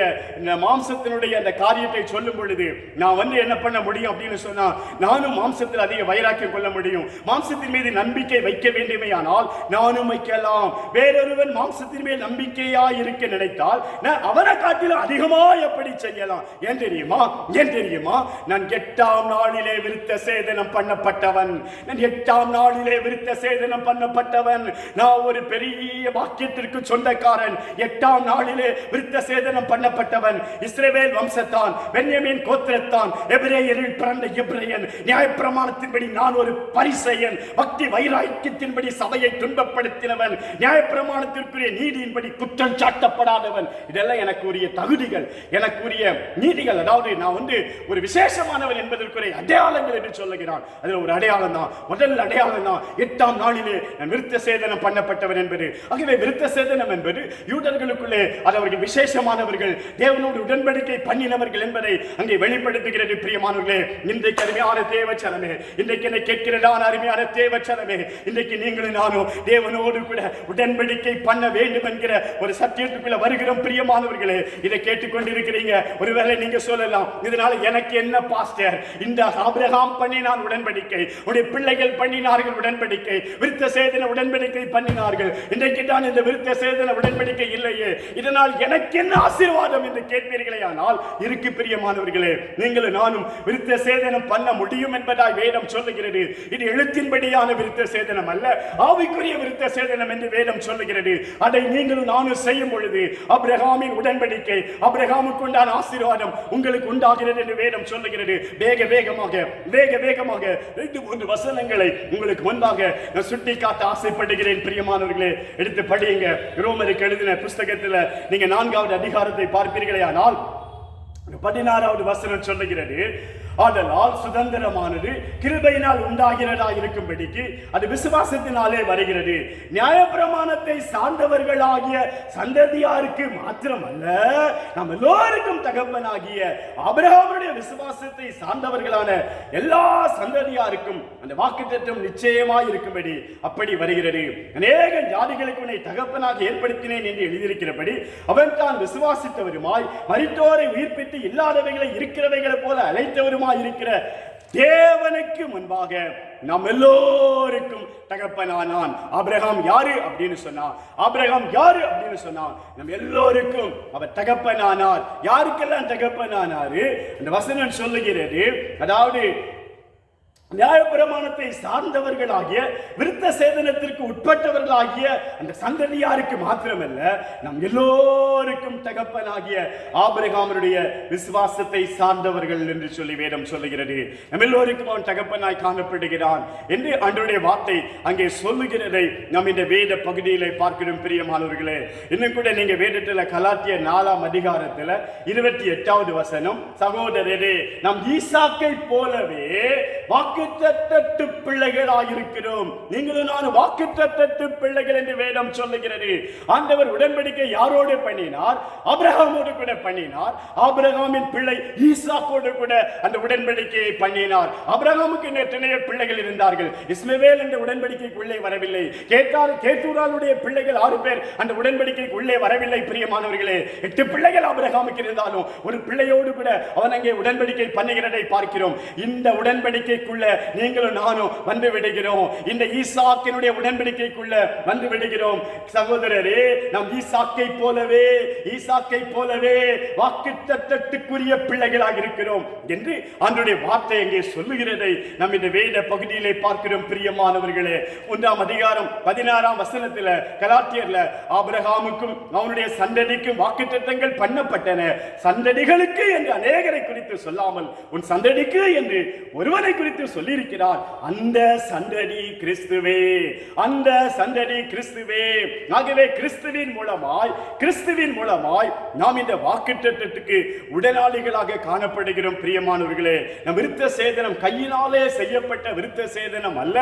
Speaker 1: மாம்சத்தினுடைய அந்த காரியத்தை சொல்லும் பொழுது, நான் வந்து என்ன பண்ண முடியும் அப்படின்னு சொன்னா, நானும் மாம்சத்தில் அதிக வைராக்கியம் கொள்ள முடியும், மாம்சத்தின் மீது நம்பிக்கை வைக்க வேண்டுமையானால் நானும் வைக்கலாம். வேறொருவன் மாம்சத்தின் மேல் நம்பிக்கையா இருக்க நினைத்தால் அவனை காட்டிலும் அதிகமா எப்படி செய்யலாம். ஏன் தெரியுமா? ஏன் தெரியுமா? நான் 8ஆம் நாளிலே விருத்த சேதனம் பண்ணப்பட்டவன், நான் 8ஆம் நாளிலே விருத்த சேதனம் பண்ணப்பட்டவன். நான் ஒரு பெரிய வாக்கியத்திற்கு சொந்தக்காரன். 8ஆம் நாளிலே விருத்த சேதனம் பண்ணப்பட்டவன். இஸ்ரவேல் வம்சத்தான், பென்யமீன் கோத்திரத்தான், எபிரேயரில் பிறந்த எபிரேயன். நியாயப்பிரமாணத்தின்படி நான் ஒரு பரிசேயன், பக்தி வைராக்கியத்தின்படி சபையை துன்பப்படுத்தினவன், நியாயப்பிரமாணத்திற்குரிய நீதியின்படி குற்றம் சாட்டப்படாதவன். இதெல்லாம் எனக்கு உரிய தகுதிகள், எனக்குரிய நீதிகள். அதாவது நான் வந்து ஒரு விசேஷமானவன் என்பதற்குரிய அடையாளங்கள் என்று சொல்லுகிறான். அதில் ஒரு அடையாளம் தான், முதல் அடையாளம் தான் 8ஆம் நாளிலே நான் விருத்த சேதனம் பண்ணப்பட்டவன் என்பது. ஆகவே விருத்த சேதனம் என்பது யூதர்களுக்குள்ளே அவர்கள் விசேஷமானவர்கள், தேவனோடு உடன்படிக்கை பண்ணினவர்கள் என்பதை அங்கே வெளிப்படுத்துகிறது. பிரியமானவர்களே, இன்றைக்கு அருமையான தேவச்சனமே, இன்றைக்கு என்னை கேட்கிறதான அருமையான தேவச்சனமே, இன்றைக்கு நீங்களும் நானும் தேவனோடு கூட உடன்படிக்கை பண்ண வேண்டும் என்கிற ஒரு சத்தியத்துக்குள்ள வருகிறோம். பிரியமானவர்களே, இதை கேட்டுக்கொண்டிருக்கிறீங்க. ஒருவேளை நீங்க சொல்லலாம், இதனால எனக்கு என்ன பாஸ்டர், இந்த ஆபிரகாம் பண்ணினான் உடன்படிக்கை, உடைய பிள்ளைகள் பண்ணினார்கள் உடன்படிக்கை, விருத்த சேதன உடன்படிக்கை பண்ணினார்கள், இன்றைக்கு தான் இந்த விருத்த சேதன உடன்படிக்கை இல்லையே, இதனால் எனக்கு என்ன ஆசீர்வாதம் ஆசீர்வாதம் என்று கேட்பீர்களே ஆனால் இருக்கு பிரியமானவர்களே. நீங்களும் நானும் விருத்த சேதனம் பண்ண முடியும் என்பதாய் வேதம் சொல்லுகிறது. இது எழுத்தின்படியான விருத்த சேதனம் அல்ல, ஆவிக்குரிய விருத்த சேதனம் என்று வேதம் சொல்லுகிறது. அதை நீங்களும் நானும் செய்யும் பொழுது ஆபிரகாமின் உடன்படிக்கை, ஆபிரகாமுக்கு உண்டான ஆசீர்வாதம் உங்களுக்கு உண்டாகிறது என்று வேதம் சொல்லுகிறது. வேக வேகமாக 2-3 வசனங்களை உங்களுக்கு முன்பாக நான் சுட்டி காட்ட ஆசைப்படுகிறேன் பிரியமானவர்களே. எடுத்து படியுங்க. ரோமருக்கு எழுதின புஸ்தகத்தில் நீங்க 4வது அதிகாரத்தை பார்ப்பீர்களே ஆனால் 16வது வசனம் சொல்லுகிறது, ஆதலால் சுதந்திரமானது கிருபையினால் உண்டாகிறதா இருக்கும்படிக்கு அது விசுவாசத்தினாலே வருகிறது. நியாயப்பிரமாணத்தை சார்ந்தவர்களாகிய சந்ததியாருக்கு மாத்திரமல்ல, நாம் எல்லோருக்கும் தகப்பனாகிய ஆபிரகாமுடைய விசுவாசத்தை சார்ந்தவர்களான எல்லா சந்ததியாருக்கும் அந்த வாக்குத்தத்தம் நிச்சயமாய் இருக்கும்படி அப்படி வருகிறது. அநேக ஜாதிகளுக்கு உன்னை தகப்பனாக ஏற்படுத்தினேன் என்று எழுதியிருக்கிறபடி அவன் தான் விசுவாசித்தவருமாய் மரித்தோரை உயிர்ப்பித்து இல்லாதவைகளை இருக்கிறவைகளை போல அழைத்தவருமாய் இருக்கிற தேவனுக்கு முன்பாக நாம் எல்லோருக்கும் தகப்பனானான். ஆபிரகாம் யாரு அப்படின்னு சொன்னா நம்ம எல்லோருக்கும் அவர் தகப்பனானார். யாருக்கெல்லாம் தகப்பனானாரு? அந்த வசனம் சொல்லுகிறது, அதாவது நியாயப்பிரமாணத்தை சார்ந்தவர்களாகிய விருத்த சேதனத்திற்கு உட்பட்டவர்களாகிய அந்த சந்ததியாருக்கு மாத்திரமல்ல, நம் எல்லோருக்கும் தகப்பனாகிய ஆபிரகாமுடைய விசுவாசத்தை சார்ந்தவர்கள் என்று சொல்லி வேதம் சொல்லுகிறது. நம் எல்லோருக்கும் அவன் தகப்பனாய் காணப்படுகிறான் என்று ஆண்டவருடைய வார்த்தை அங்கே சொல்லுகிறதை நாம் இந்த வேத பகுதியிலே பார்க்கிறோம் பிரியமானவர்களே. இன்னும் கூட நீங்க வேதத்தில் கலாத்தியர் 4ஆம் அதிகாரத்தில் 28வது வசனம், சகோதரரே நாம் ஈசாக்கை போலவே வாக்குத்தத்த பிள்ளைகளாயிருக்கிறோம். நீங்களும் நானும் வாக்குத்தத்த பிள்ளைகள் என்று வேதம் சொல்லுகிறது. ஆண்டவர் உடன்படிக்கை யாரோடு பண்ணினார்? ஆபிரகாமோடு கூட பண்ணினார். ஆபிரகாமின் பிள்ளை ஈசாக்கோடு கூட அந்த உடன்படிக்கையை பண்ணினார். ஆபிரகாமுக்கு எத்தனையோ பிள்ளைகள் இருந்தார்கள். இஸ்மவேல் என்ற உடன்படிக்கைக்குள்ளே வரவில்லை. கேத்தூராளுடைய பிள்ளைகள் 6 பேர் அந்த உடன்படிக்கைக்குள்ளே வரவில்லை பிரியமானவர்களே. 8 பிள்ளைகள் ஆபிரகாமுக்கு இருந்தாலும் ஒரு பிள்ளையோடு கூட அவன் அங்கே உடன்படிக்கை பண்ணுகிறதை பார்க்கிறோம். இந்த உடன்படிக்கைக்குள்ள நீங்களும் நானும் வந்து விடுகிறோம். இந்த ஈசாக்கினுடைய உடன்படிக்கைக்குள்ள வந்து விடுகிறோம். சகோதரரே, நாம் ஈசாக்கை போலவே வாக்குத்தத்தத்துக்குரிய பிள்ளைகளாக இருக்கிறோம் என்று ஆண்டவருடைய வார்த்தை அங்கே சொல்லுகிறதை நாம் இந்த வேத பகுதியிலே பார்க்கிறோம் பிரியமானவர்களே. 1ஆம் அதிகாரம் 16ஆம் வசனத்தில் கலாத்தியர்ல ஆபிரகாமுக்கும் அவனுடைய சந்ததிக்கும் வாக்குத்தத்தங்கள் பண்ணப்பட்டன. சந்ததிகளுக்கு என்று அநேகரை குறித்து சொல்லாமல் உன் சந்ததிக்கு என்று ஒருவனை குறித்து சொல்லியிருக்கிறார். அந்த சந்ததி கிறிஸ்துவே. ஆகவே கிறிஸ்துவின் மூலமாய் நாம் இந்த வாக்குத்தத்தத்துக்கு உடனாளிகளாக காணப்படுகிறோம் பிரியமானவர்களே. நம் விருத்த சேதனம் கையினாலே செய்யப்பட்ட விருத்த சேதனம் அல்ல.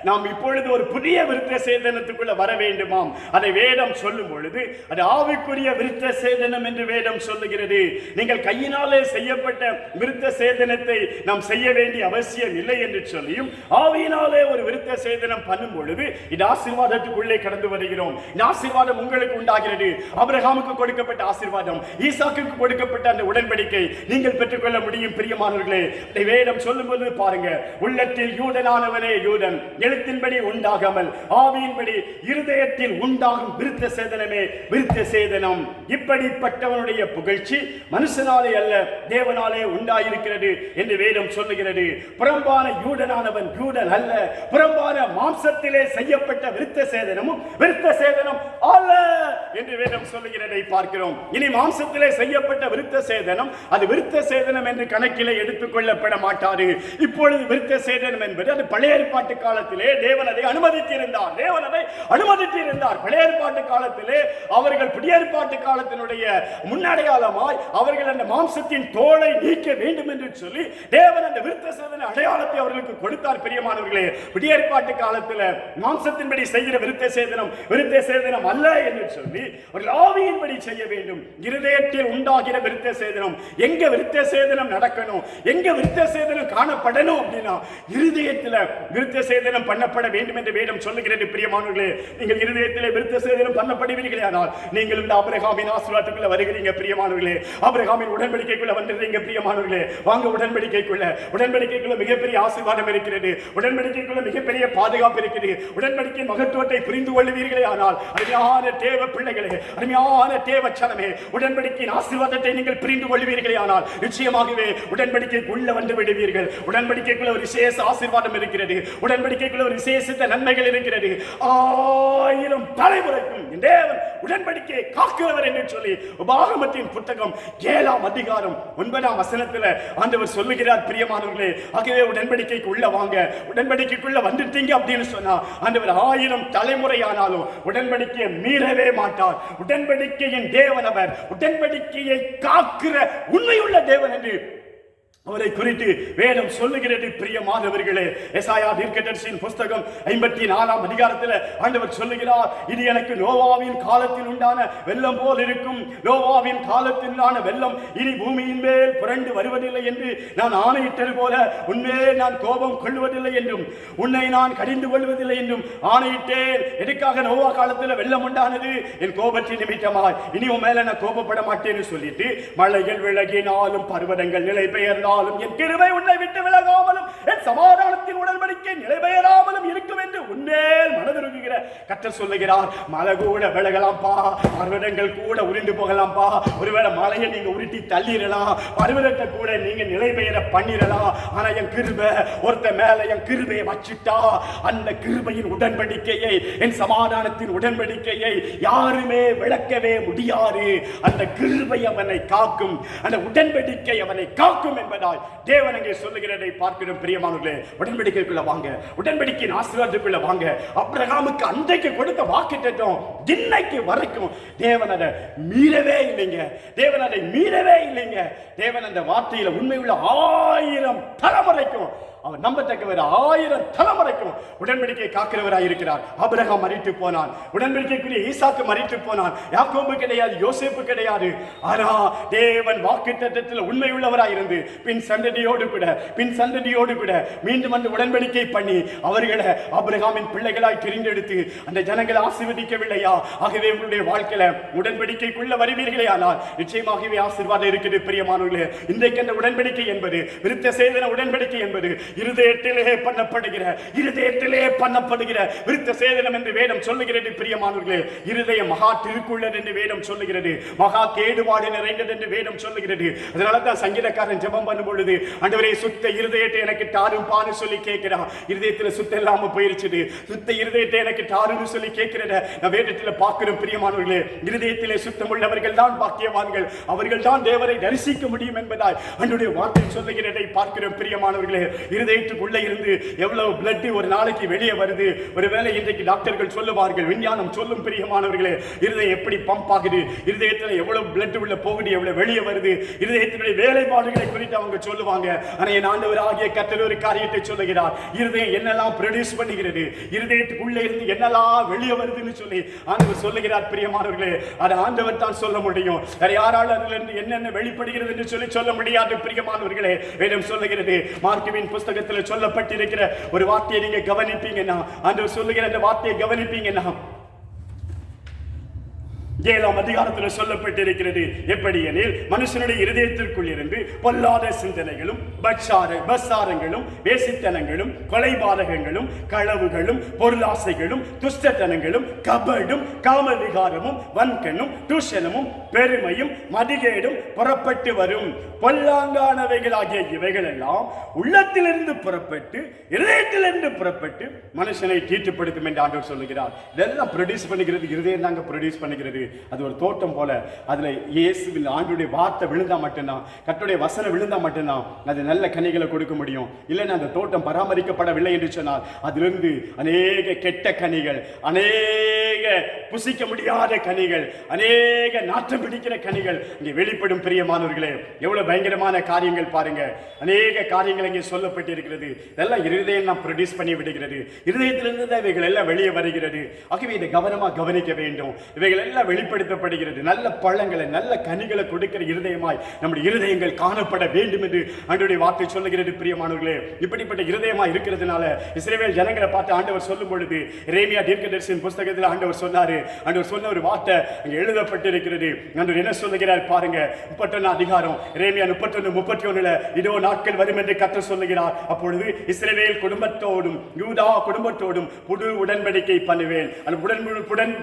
Speaker 1: நாம் இப்பொழுது ஒரு புதிய விருத்த சேதனத்துக்குள்ள வர வேண்டுமாம். அதை வேதம் சொல்லும் பொழுது அது ஆவிக்குரிய விருத்த சேதனம் என்று வேதம் சொல்லுகிறது. நீங்கள் கையினாலே செய்யப்பட்ட விருத்த சேதனத்தை நாம் செய்ய வேண்டிய அவசியம் இல்லை என்று சொல்லியும் ஆவியினாலே ஒரு விருத்த சேதனம் பண்ணும் பொழுது இந்த ஆசீர்வாதத்துக்குள்ளே கடந்து வருகிறோம். இந்த ஆசீர்வாதம் உங்களுக்கு உண்டாகிறது. ஆபிரகாமுக்கு கொடுக்கப்பட்ட ஆசீர்வாதம், ஈசாக்குக்கு கொடுக்கப்பட்ட அந்த உடன்படிக்கை நீங்கள் பெற்றுக்கொள்ள முடியும் பிரியமானவர்களே. வேதம் சொல்லும்போது பாருங்க, உள்ளத்தில் யூதனானவனே யூதன், எழுத்தின்படி உண்டாகாமல் ஆவியின்படி இருதயத்தில் உண்டாகும் விருத்த சேதனமே விருத்த சேதனம். இப்படிப்பட்டவனுடைய புகழ்ச்சி மனுஷனாலே அல்ல தேவனாலே உண்டாயிருக்கிறது என்று வேதம் சொல்லுகிறது. புறம்பான யூதனானவன் யூதன் அல்ல. புறம்பான மாம்சத்திலே செய்யப்பட்ட விருத்த சேதனமும் விருத்த சேதனம் அல்ல என்று வேதம் சொல்லுகிறதை பார்க்கிறோம். இனி மாம்சத்திலே செய்யப்பட்ட விருத்த சேதனம் அது விருத்த சேதனம் என்று கணக்கிலே எடுத்துக் கொள்ளப்பட மாட்டாது. இப்பொழுது விருத்த சேதனம் என்பது அது பழைய ஏற்பாட்டு காலத்திலே தேவன் அதை அனுமதித்திருந்தார். பழைய ஏற்பாட்டு காலத்திலே அவர்கள் புதிய ஏற்பாட்டு காலத்தினுடைய முன்னடையாளமாய் அவர்கள் அந்த மாம்சத்தின் தோலை நீக்க வேண்டும் என்று சொல்லி தேவன் அந்த விருத்த சேதன அடையாளத்தை அவர்களுக்கு கொடுத்தார் பிரியமானவர்களே. புதிய ஏற்பாட்டு காலத்தில் மாம்சத்தின்படி செய்கிற விருத்த சேதனம் அல்ல என்று சொல்லி ஒரு ஆவியின்படி செய்ய வேண்டும். இருதயத்தில் உண்டாகிற விருத்த சேதனம். எங்க விருத்த சேதனம் நடக்கணும், எங்க விருத்த சேதனம் காணப்படணும் அப்படின்னா இருதயத்தில் விருத்த சேதனம் பண்ணப்பட வேண்டும் என்று வேதம் சொல்லுகிறது பிரியமானவர்களே. நீங்கள் இருதயத்தில் விருத்த சேதனம் பண்ணப்படுவீர்களே ஆனால் நீங்கள் இந்த ஆபிரகாமின் ஆசீர்வாதத்துக்குள்ள வருகிறீங்க பிரியமானவர்களே. ஆபிரகாமின் உடன்படிக்கைக்குள்ள வந்துடுறீங்க பிரியமானவர்களே. வாங்க உடன்படிக்கைக்குள்ள மிகப்பெரிய ஆசீர்வாதம் இருக்கிறது. உடன்படிக்கைக்குள்ள மிகப்பெரிய பாதுகாப்பு இருக்குது. உடன்படிக்கை மகத்துவத்தை புரிந்து கொள்வீர்களே ஆனால் அருமையான தேவ பிள்ளைகளே, அருமையான தேவ சனமே, உடன்படிக்கையின் ஆசீர்வாதத்தை நீங்கள் புரிந்து கொள்வீர்களே ஆனால் நிச்சயமாகவே உடன்படிக்கைக்குள்ள வந்து விடுவீர்கள். உடன்படிக்கைக்குள்ள ஒரு விசேஷ ஆசீர்வாதம் இருக்கிறது. உடன்படிக்கைக்குள்ள ஒரு விசேஷித்த நன்மைகள் இருக்கிறது. 1000 தலைமுறைக்கும் தேவன் உடன்படிக்கையை காக்கிறவர் என்று சொல்லி உபாகமத்தின் புத்தகம் 7ஆம் அதிகாரம் 9ஆம் வசனத்தில் ஆண்டவர் சொல்லுகிறார். பிரியமானவர்களே, ஆகவே உடன்படிக்கைக்கு உள்ள வாங்க. உடன்படிக்கைக்குள்ள வந்துட்டீங்க அப்படின்னு சொன்னா ஆண்டவர் 1000 தலைமுறை ஆனாலும் உடன்படிக்கையை மீறவே மாட்டார். உடன்படிக்கையின் தேவன் அவர். உடன்படிக்கையை காக்கிற உண்மையுள்ள தேவன் என்று அவரை குறித்து வேதம் சொல்லுகிறது. பிரியமானவர்களே, எசாயா தீர்க்கதரிசியின் புத்தகம் 54ஆம் அதிகாரத்தில் ஆண்டவர் சொல்லுகிறார், இது எனக்கு நோவாவின் காலத்தில் உண்டான வெள்ளம் போல் இருக்கும். நோவாவின் காலத்தில் உண்டான வெள்ளம் இனி பூமியின் மேல் புரண்டு வருவதில்லை என்று நான் ஆணையிட்டது போல உன்மேல் நான் கோபம் கொள்வதில்லை என்றும் உன்னை நான் கடிந்து கொள்வதில்லை என்றும் ஆணையிட்டேன். எதுக்காக நோவா காலத்தில் வெள்ளம் உண்டானது? என் கோபத்தின் நிமித்தமாய். இனி உன் மேல நான் கோபப்பட மாட்டேன்னு சொல்லிட்டு மலைகள் விலகினாலும் பர்வதங்கள் நிலை பெயர்ந்தாலும் என் கிருபை உன்னை விட்டு விலகாமலும் என் சமாதானத்தின் உடன்படிக்கை நிலைபெயராமலும் இருக்கும் என்று உன்மேல் மனதுருகுகிற கர்த்தர் சொல்லுகிறார். மலை கூட விலகலாம்பா, பர்வதங்கள் கூட உருண்டு போகலாம்பா. ஒருவேளை மலையை நீங்க உருட்டி தள்ளிடலாம், பர்வதத்தை கூட நீங்க நிலைபெயர பண்ணிடலாம். ஆனா என் கிருபை ஒருத்த மேல என் கிருபையை வச்சுட்டா அந்த கிருபையின் உடன்படிக்கையை, என் சமாதானத்தின் உடன்படிக்கையை யாருமே விளக்கவே முடியாது. அந்த கிருபை அவனை காக்கும், அந்த உடன்படிக்கை அவனை காக்கும் என்பதால் தேவன் அங்கே சொல்லுகிறதை பார்க்கிறோம். பிரியமானவர்களே, உடன்படிக்கைக்குள்ள வாங்க. உடன்படிக்கையின் ஆசீர்வாதத்துக்குள்ள வாங்க. ஆபிரகாமுக்கு அன்றைக்கு கொடுத்த வாக்குத்தத்தம் இன்னைக்கு வரைக்கும் தேவன் அதை மீறவே இல்லைங்க. தேவன் அதை மீறவே இல்லைங்க. தேவன் அந்த வார்த்தையில உண்மையுள்ள 1000 தலைமுறைக்கும் அவர் நம்பத்தக்கவர். 1000 தலைமுறைக்கும் உடன்படிக்கை காக்கிறவராய் இருக்கிறார். ஆபிரகாம் மரித்து போனான். உடன்படிக்கைக்குரிய ஈசாக்கு மரித்து போனான். யாக்கோபு கிடையாது, யோசேப்பு கிடையாது. ஆனா தேவன் வாக்குத்தத்தத்தில் உண்மை உள்ளவராய் இருந்து பின் சந்ததியோடு கூட மீண்டும் அந்த உடன்படிக்கை பண்ணி அவர்களை ஆபிரகாமின் பிள்ளைகளாய் தெரிந்தெடுத்து அந்த ஜனங்களை ஆசீர்வதிக்கவில்லையா? ஆகவே உங்களுடைய வாழ்க்கையில உடன்படிக்கைக்குள்ள வருவீர்களே ஆனால் நிச்சயமாகவே ஆசீர்வாதம் இருக்குது. பிரியமானவர்களே, இன்றைக்கு அந்த உடன்படிக்கை என்பது, விருத்த சேதன உடன்படிக்கை என்பது இருதயத்திலே பண்ணப்படுகிற விருத்த சேதனம் என்று வேதம் சொல்லுகிறது. பிரியமானவர்களே, இருதயம் மகா திருக்குள்ளது என்று வேதம் சொல்லுகிறது. மகா கேடுபாடு நிறைந்தது என்று வேதம் சொல்லுகிறது. அதனால தான் சங்கீதக்காரன் ஜெபம் பண்ணும் பொழுது, ஆண்டவரே சுத்த இருதயத்தை எனக்கு தாரும் பான்னு சொல்லி கேட்கிறான். இருதயத்தில் சுத்தம் இல்லாம போயிருச்சு. சுத்த இருதயத்தை எனக்கு தாருன்னு சொல்லி கேட்கிறத நான் வேதத்தில் பார்க்கிறோம். பிரியமானவர்களே, இருதயத்திலே சுத்தம் உள்ளவர்கள் தான் பாக்கியவான்கள், அவர்கள் தான் தேவரை தரிசிக்க முடியும் என்பதால் ஆண்டவருடைய வார்த்தை சொல்லுகிறதை பார்க்கிறோம். பிரியமானவர்களே, இருதயத்துக்குள்ள இருந்து எவ்வளவு பிளட் ஒரு நாளைக்கு வெளியே வருது. ஒருவேளை இன்றைக்கு டாக்டர்கள் சொல்லுவார்கள், விஞ்ஞானம் சொல்லும். பிரியமானவர்களே, இருதயம் எப்படி பம்ப் ஆகுது, இருதயத்தில் எவ்வளவு பிளட் உள்ள போகுது, எவ்வளவு வெளியே வருது, இருதயத்தினுடைய வேலைப்பாடுகளை குறித்து அவங்க சொல்லுவாங்க. ஆனால் என் ஆண்டவராகிய கர்த்தர் ஒரு காரியத்தை சொல்லுகிறார். இருதயம் என்னெல்லாம் ப்ரொடியூஸ் பண்ணுகிறது, இருதயத்துக்குள்ளே இருந்து என்னெல்லாம் வெளியே வருதுன்னு சொல்லி ஆண்டவர் சொல்லுகிறார். பிரியமானவர்களே, அதை ஆண்டவர் தான் சொல்ல முடியும். வேற யாரால் அதுல இருந்து என்னென்ன வெளிப்படுகிறது என்று சொல்லி சொல்ல முடியாது. பிரியமானவர்களே, வேதம் சொல்லுகிறது. மார்க்குவின் புத்தகத்தில் சொல்லப்பட்டிருக்கிற ஒரு வார்த்தையை நீங்க கவனிப்பீங்கன்னா, ஆண்டவர் சொல்லுகிற அந்த வார்த்தையை கவனிப்பீங்கன்னா 7ஆம் அதிகாரத்தில் சொல்லப்பட்டிருக்கிறது. எப்படி எனில், மனுஷனுடைய இருதயத்திற்குள் இருந்து பொல்லாத சிந்தனைகளும் பச்சாரங்களும் வேசித்தனங்களும் கொலைபாதகங்களும் களவுகளும் பொருளாசைகளும் துஷ்டத்தனங்களும் கபடும் காமவிகாரமும் வன்கணும் தூஷணமும் பெருமையும் மதிகேடும் புறப்பட்டு வரும். பொல்லாங்கானவைகளாகிய இவைகள் எல்லாம் உள்ளத்திலிருந்து புறப்பட்டு இருதயத்திலிருந்து புறப்பட்டு மனுஷனை தீட்டுப்படுத்தும் என்று ஆண்டவர் சொல்லுகிறார். இதெல்லாம் ப்ரொடியூஸ் பண்ணுகிறது இருதயம் தாங்க ப்ரொடியூஸ் பண்ணுகிறது. அது ஒரு தோட்டம் போல. அதுல இயேசுவின் ஆண்டுடைய வார்த்தை விழுந்தா மட்டும்தான், கர்த்தருடைய வசனம் விழுந்தா மட்டும்தான் அது நல்ல கனிகளை கொடுக்க முடியும். இல்லைன்னா அந்த தோட்டம் பராமரிக்கப்படவில்லை என்று சொன்னால் அதிலிருந்து அநேக கெட்ட கனிகள், அநேக புசிக்க முடியாத கனிகள், அநேக நாற்றம் பிடிக்கிற கனிகள் இங்கே வெளிப்படும். பிரியமானவர்களே, எவ்வளவு பயங்கரமான காரியங்கள் பாருங்க. அநேக காரியங்கள் இங்கே சொல்லப்பட்டிருக்கிறது. இதெல்லாம் இருதயம் நாம் ப்ரொடியூஸ் பண்ணி விடுகிறது. இருதயத்திலிருந்து தான் இவைகள் எல்லாம் வெளியே வருகிறது. ஆகவே இதை கவனமாக கவனிக்க வேண்டும். இவைகள் எல்லாம் வெளிப்படுத்தப்படுகிறது. நல்ல பழங்களை நல்ல கனிகளை கொடுக்கிற இருதயமாய் நம்முடைய இருதயங்கள் காணப்பட வேண்டும் என்று ஆண்டவருடைய வார்த்தை சொல்லுகிறது. பிரியமானவர்களே, இப்படிப்பட்ட இருதயமாய் இருக்கிறதுனால இஸ்ரவேல் ஜனங்களை பார்த்து ஆண்டவர் சொல்லும் பொழுது எரேமியா தீர்க்கதரிசியின் புத்தகத்தில் ஆண்டவர் சொன்னாரு. ஆண்டவர் சொன்ன ஒரு வார்த்தை அங்கே எழுதப்பட்டிருக்கிறது. ஆண்டவர் என்ன சொல்லுகிறார் பாருங்க. 31 அதிகாரம் எரேமியா 31:31 இதோ நாட்கள் வரும் என்று கர்த்தர் சொல்லுகிறார். அப்பொழுது இஸ்ரவேல் குடும்பத்தோடும் யூதா குடும்பத்தோடும் புது உடன்படிக்கை பண்ணுவேன். அந்த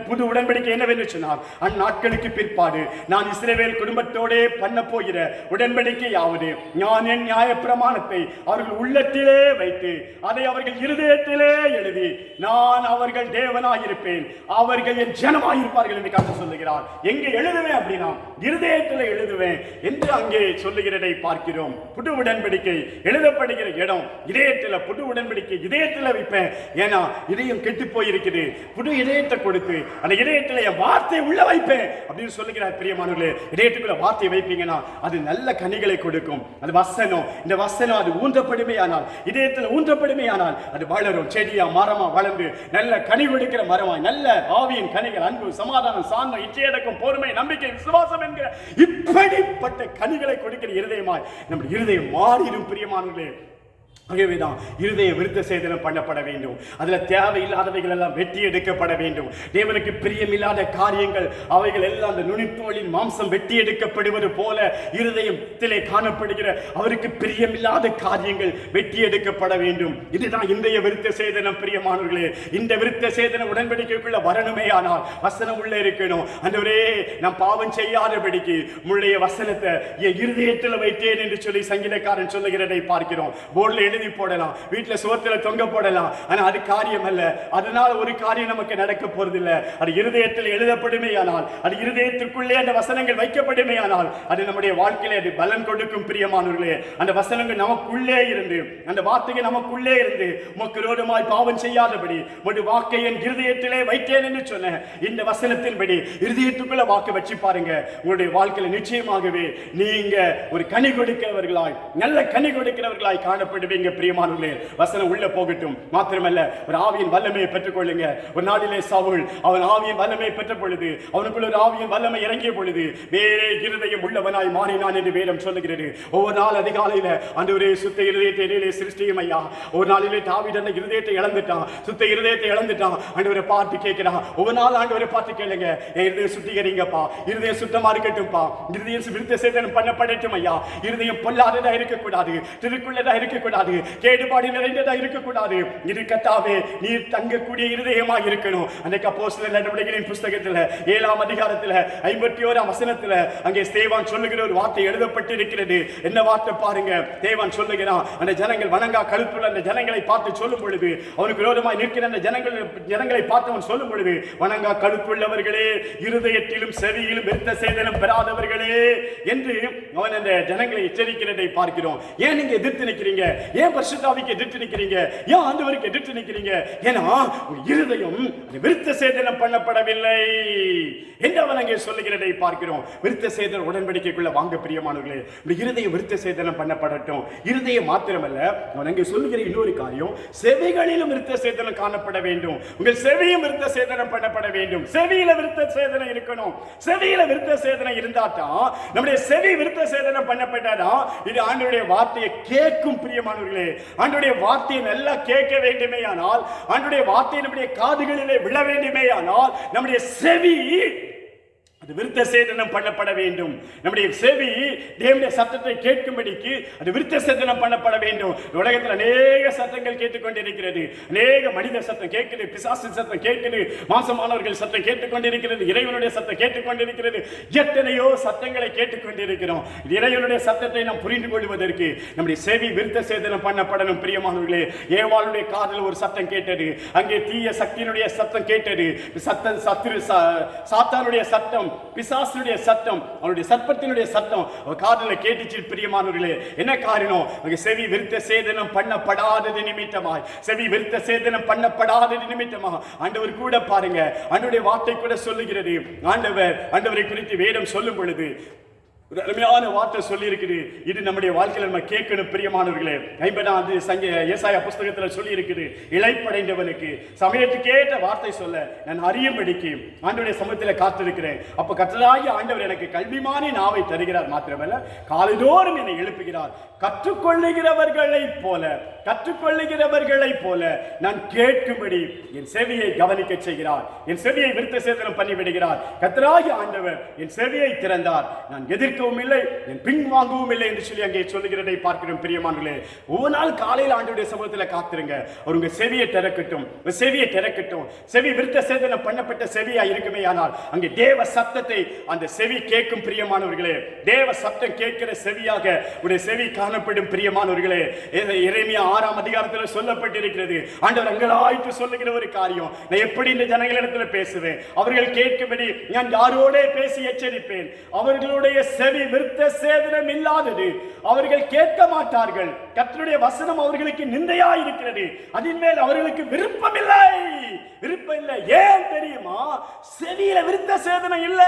Speaker 1: புது உடன்படிக்கை என்னவென்று சொன்னார், அந்நாட்களுக்கு பிற்பாடு நான் இஸ்ரவேல் குடும்பத்தோடே பண்ண போகிற உடன்படிக்கையாவது நான் என் நியாயப்பிரமாணத்தை அவர்கள் உள்ளத்திலே வைத்து அதை அவர்கள் இருதயத்திலே எழுதி நான் அவர்கள் தேவனாயிருப்பேன், அவர்கள் என் ஜனமாயிருப்பார்கள் என்று கர்த்தர் சொல்லுகிறார். எங்கே எழுதுவேன் அப்படின்னா இருதயத்தில் எழுதுவேன் என்று அங்கே சொல்லுகிறதை பார்க்கிறோம். புது உடன்படிக்கை எழுதப்படுகிற இடம் இதயத்தில். புது உடன்படிக்கை இதயத்தில் வைப்பேன். ஏன்னா இதயம் கெட்டு போயிருக்குது. புது இதயத்தை கொடுத்து அந்த இதயத்தில் என் வார்த்தை உள்ள வைப்பேன் அப்படின்னு சொல்லுகிறார். பிரியமானவர்களே, இதயத்துக்குள்ள வார்த்தை வைப்பீங்கன்னா அது நல்ல கனிகளை கொடுக்கும். அது வசனம், இந்த வசனம் அது ஊன்றப்படுமையானால், இதயத்தில் ஊன்றப்படுமையானால் அது வளரும். செடியா மரமா வளர்ந்து நல்ல கனி கொடுக்கிற மரமாய் நல்ல ஆவியின் கனிகள், அன்பு, சமாதானம், சாந்தம், இச்சையடக்கம், பொறுமை, நம்பிக்கை, விசுவாசம் என்கிற இப்படிப்பட்ட கனிகளை கொடுக்கிற இருதயமாய் நம்முடைய இருதயம் மாறிடும். பிரியமானவர்களே, ஆகவேதான் இருதய விருத்த சேதனம் பண்ணப்பட வேண்டும். அதுல தேவையில்லாதவைகள் எல்லாம் வெட்டி எடுக்கப்பட வேண்டும். தேவனுக்கு பிரியமில்லாத காரியங்கள் அவைகள் எல்லாம் அந்த நுனித்தோலின் மாம்சம் வெட்டி எடுக்கப்படுவது போல இருதயத்திலே காணப்படுகிற அவருக்கு பிரியமில்லாத காரியங்கள் வெட்டி எடுக்கப்பட வேண்டும். இதுதான் இன்றைய விருத்த சேதனம். பிரியமானவர்களே, இந்த விருத்த சேதன உடன்படிக்கைக்குள்ள வரணுமே ஆனால் வசனம் உள்ள இருக்கணும். ஆண்டவரே, நான் பாவம் செய்யாதபடிக்கு உம்முடைய வசனத்தை என் இருதயத்தில் வைத்தேன் என்று சொல்லி சங்கீதக்காரன் சொல்லுகிறதை பார்க்கிறோம். போர்டில் எழுதி போடலாம், வீட்டுல சுவத்துல தொங்க போடலாம். ஆனா அது காரியம் அல்ல. அதனால ஒரு காரியம் நமக்கு நடக்க போறதில்லை. அது இருதயத்தில் எழுதப்படுமேயானால், அது இருதயத்திற்குள்ளே அந்த வசனங்கள் வைக்கப்படுமேயானால் அது நம்முடைய வாழ்க்கையில அது பலன் கொடுக்கும். பிரியமானவர்களே, அந்த வசனங்கள் நமக்குள்ளே இருந்து, அந்த வார்த்தைகள் நமக்குள்ளே இருந்து உமக்கு விரோதமாய் பாவம் செய்யாதபடி உம்முடைய வாக்கை என் இருதயத்திலே வைத்தேன் என்று சொன்ன இந்த வசனத்தின்படி இருதயத்துக்குள்ள வாக்கு வச்சு பாருங்க. உங்களுடைய வாழ்க்கையில நிச்சயமாகவே நீங்க ஒரு கனி கொடுக்கிறவர்களாய், நல்ல கனி கொடுக்கிறவர்களாய் காணப்படுவீங்க. பிரியமானவர்களே, வசனம் உள்ள போகட்டும். மாத்திரமல்ல, ஒரு ஆவியின் வல்லமையை பெற்றுக் கொள்ளுங்க. ஒரு நாளிலே சவுல் அவன் ஆவியின் வல்லமையை பெற்ற பொழுது, அவனுக்குள்ள ஒரு ஆவியின் வல்லமை இறங்கிய பொழுது வேறே இருதயம் உள்ளவனாய் மாறினான் என்று வேதம் சொல்லுகிறது. ஒவ்வொரு நாள் அதிகாலையில ஆண்டவரே சுத்த இருதயத்தை என்னிலே சிருஷ்டியும் ஐயா. ஒரு நாளிலே தாவீது அந்த இருதயத்தை இழந்துட்டான், சுத்த இருதயத்தை இழந்துட்டான். ஆண்டவரை பார்த்து கேட்கிறான். ஒவ்வொரு நாள் ஆண்டவரை பார்த்து கேளுங்க, என் இருதயம் சுத்திகரிங்கப்பா, இருதயம் சுத்தமா இருக்கட்டும்பா, இருதயம் விருத்த சேதனம் பண்ணப்படட்டும் ஐயா. இருதயம் பொல்லாததா இருக்கக்கூடாது, திருக்குள்ளதா இருக்கக்கூடாது, கேடுபாடு நிறைந்ததா இருக்கக்கூடாது. இது கர்த்தாவே நீர் தங்கக்கூடிய இருதயமாக இருக்கணும். அன்றைக்கு அப்போஸ்தலர் நடவடிக்கைகளின் புத்தகத்தில் 7ஆம் அதிகாரத்தில் 51ஆம் வசனத்தில் அங்கே ஸ்தேவான் சொல்லுகிற ஒரு வார்த்தை எழுதப்பட்டிருக்கிறது. என்ன வார்த்தை பாருங்க. தேவான் சொல்லுகிறான், அந்த ஜனங்கள் வணங்கா கழுத்துள்ள அந்த ஜனங்களை பார்த்து சொல்லும் பொழுது, அவனுக்கு விரோதமாய் நிற்கிற அந்த ஜனங்களை பார்த்து அவன் சொல்லும் பொழுது, வணங்கா கழுத்துள்ளவர்களே, இருதயத்திலும் செவியிலும் விருத்த சேதனம் பெறாதவர்களே என்று அவன் அந்த ஜனங்களை எச்சரிக்கிறதை பார்க்கிறோம். ஏன் நீங்க எதிர்த்து நிற்கிறீங்க? ஏன் பரிசுத்தாவிக்கு எதிர்த்து நிற்கிறீங்க? ஏன் ஆண்டவருக்கு எதிர்த்து நிற்கிறீங்க? ஏன்னா இருதயம் விருத்த சேதனம் பண்ணப்படவில்லை என்று அவன் அங்கே சொல்லுகிறதை பார்க்கிறோம். விருத்த சேதன உடன்படிக்கைக்குள்ள வாங்க பிரியமானவர்களே, இருதயம் விருத்த சேதனம் பண்ணப்படட்டும். இருதயம் மாத்திரமல்ல, அவன் அங்கே சொல்லுகிற இன்னொரு காரியம், செவிகளிலும் விருத்த சேதனம் காணப்பட வேண்டும். உங்கள் செவியும் விருத்த சேதனம் பண்ணப்பட வேண்டும். செவியில விருத்த சேதனம் இருக்கணும். செவியில விருத்த சேதனம் இருந்தாதான், நம்முடைய செவி விருத்த சேதனம் பண்ணப்பட்டாதான் இது ஆண்டவருடைய வார்த்தையை கேட்கும். பிரியமானவர்களே, ஆண்டவருடைய வார்த்தையை நல்லா கேட்க வேண்டுமே ஆனால், ஆண்டவருடைய வார்த்தை நம்முடைய காதுகளிலே விழ வேண்டுமே ஆனால் நம்முடைய செவி அது விருத்த சேதனம் பண்ணப்பட வேண்டும். நம்முடைய செவி தேவனுடைய சத்தத்தை கேட்கும்படிக்கு அது விருத்த சேதனம் பண்ணப்பட வேண்டும். உலகத்தில் அநேக சத்தங்கள் கேட்டுக்கொண்டிருக்கிறது. அநேக மனித சத்தம் கேட்குது, பிசாசு சத்தம் கேட்குது, மாசமானவர்கள் சத்தம் கேட்டுக்கொண்டிருக்கிறது, இறைவனுடைய சத்தம் கேட்டுக்கொண்டிருக்கிறது. எத்தனையோ சத்தங்களை கேட்டுக்கொண்டிருக்கிறோம். இறைவனுடைய சத்தத்தை நாம் புரிந்து கொள்வதற்கு நம்முடைய செவி விருத்த சேதனம் பண்ணப்படணும். பிரியமானவர்களே, ஏவாளுடைய காதில் ஒரு சத்தம் கேட்டது. அங்கே தீய சக்தியினுடைய சத்தம் கேட்டது. சாத்தானுடைய சத்தம், பிசாசுடைய சத்தம், அவருடைய சர்ப்பத்தினுடைய சத்தம் அவர் காதில் கேட்டுச்சு. பிரியமானவர்களே, என்ன காரணம்? அங்கே செவி விருத்த சேதனம் பண்ணப்படாதது நிமித்தமாய், செவி விருத்த சேதனம் பண்ணப்படாதது நிமித்தமாக ஆண்டவர் கூட பாருங்க, ஆண்டவருடைய வார்த்தை கூட சொல்லுகிறது. ஆண்டவரை குறித்து வேதம் சொல்லும் பொழுது ஒரு அருமையான வார்த்தை சொல்லி இருக்குது. இது நம்முடைய வாழ்க்கையில நம்ம கேட்கணும் பிரியமானவர்களே. 50 ஏசாயா புஸ்தகத்துல சொல்லி இருக்குது, இளைப்படைந்தவனுக்கு சமயத்துக்கு ஏற்ற வார்த்தை சொல்ல நான் அறியும்படிக்கு ஆண்டவருடைய சமூகத்துல காத்திருக்கிறேன். அப்ப கர்த்தராகிய ஆண்டவர் எனக்கு கல்விமானி நாவை தருகிறார், மாத்திரமல்ல காலைதோறும் என்னை எழுப்புகிறார். கற்றுக்கொள்ளுகிறவர்களை போல நான் கேட்கும்படி என் செவியை கவனிக்க செய்கிறார். என் செவியை விருத்த சேதனம் பண்ணி விடுகிறார். கர்த்தராகிய ஆண்டவர் என் செவியை திறந்தார். நான் எதிர்க்கவும் இல்லை, என் பின் வாங்கவும் இல்லை என்று சொல்லி அங்கே சொல்லுகிறதை பார்க்கிறோம் பிரியமானவர்களே. ஒவ்வொரு நாள் காலையில் ஆண்டவருடைய சமூகத்தில் காத்திருங்க. உங்க செவியை திறக்கட்டும். செவி விருத்த சேதனம் பண்ணப்பட்ட செவியா இருக்குமே, ஆனால் அங்கே தேவ சத்தத்தை அந்த செவி கேட்கும் பிரியமானவர்களே. தேவ சத்தம் கேட்கிற செவியாக உடைய செவி காணப்படும் பிரியமானவர்களே. எரேமியா 6ஆம் அதிகாரத்தில் சொல்லப்பட்டிருக்கிறது. ஆண்டவர் அங்கலாய்த்து சொல்லுகிற ஒரு காரியம், நான் எப்படி இந்த ஜனங்களிடத்தில் பேசுவேன், அவர்கள் கேட்கும்படி நான் யாரோட பேசி எச்சரிப்பேன். அவர்களுடைய செவி விருத்த சேதனம் இல்லாதது, அவர்கள் கேட்க மாட்டார்கள். கர்த்தருடைய வசனம் அவர்களுக்கு நிந்தையா இருக்கிறது, அதன் மேல் அவர்களுக்கு விருப்பம் இல்லை. ஏன் தெரியுமா? செவியில விருத்த சேதனம் இல்ல.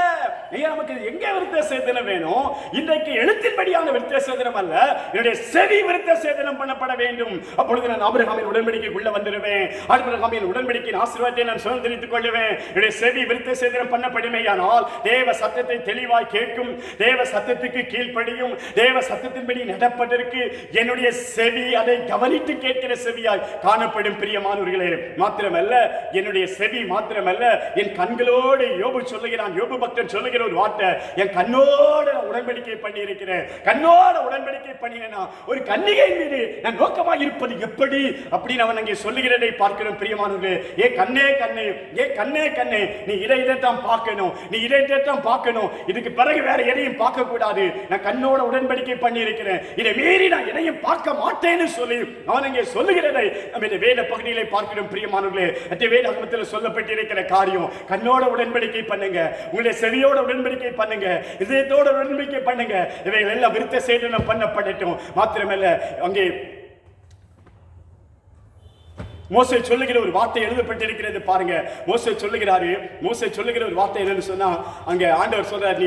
Speaker 1: நமக்கு எங்க விருத்த சேதனம் வேணும்? இன்றைக்கு எழுத்தின்படியான விருத்த சேதனம் அல்ல, என்னுடைய செவி விருத்த சேதனம் பண்ணப்பட வேண்டும். அப்பொழுது நான் ஆபிரகாமின் உடன்படிக்கைக்குள்ள வந்துடுவேன். ஆபிரகாமின் உடன்படிக்கையின் ஆசீர்வாதத்தை நான் சுதந்திரித்துக் கொள்வேன். என்னுடைய செவி விருத்த சேதனம் பண்ணப்படுமேயானால் தேவ சத்தத்தை தெளிவாய் கேட்கும், தேவ சத்தத்துக்கு கீழ்ப்படியும், தேவ சத்தத்தின்படி நடப்பதற்கு என்னுடைய செவி அதை கவனித்து கேட்கிற செவியாய் காணப்படும் பிரியமானவர்களே. மாத்திரமல்ல என்னுடைய செவி மாத்திரமல்ல, என் கண்களோடு யோபு சொல்லுகிறான், யோபு பக்தன் சொல்லுகிற ஒரு வார்த்தை, என் கண்ணோடு உடன்படிக்கை பண்ணி இருக்கிறேன். கண்ணோட உடன்படிக்கை பண்ணினா ஒரு கன்னிகை மீது நான் நோக்கமாக இருப்பது எப்படி அப்படின்னு அவன் அங்கே சொல்லுகிறதை பார்க்கிறோம் பிரியமானவர்களே. ஏ கண்ணே கண்ணே, நீ இதைத்தான் பார்க்கணும், இதுக்கு பிறகு வேற எதையும் பார்க்க கூடாது. நான் கண்ணோட உடன்படிக்கை பண்ணி இருக்கிறேன், இதை மீறி நான் எதையும் பார்க்க மாட்டேன்னு சொல்லி அவன் அங்கே சொல்லுகிறதை நம்ம இந்த வேத பகுதியிலே பார்க்கிறோம் பிரியமானவர்களே. வேதாகமத்தில் சொல்லப்பட்டிருக்கிற காரியம், கண்ணோட உடன்படிக்கை பண்ணுங்க, உங்களுடைய செவியோட உடன்படிக்கை பண்ணுங்க, இதயத்தோட உடன்படிக்கை பண்ணுங்க. இவைகள் எல்லாம் விருத்த சேதனம் பண்ணப்படட்டும். மாத்திரமல்ல அங்கே மோசே சொல்லுகிற ஒரு வார்த்தை எழுதப்பட்டிருக்கிறது பாருங்க. மோசே சொல்லுகிற ஒரு வார்த்தை என்னன்னு சொன்னா, அங்க ஆண்டவர் சொல்றார்,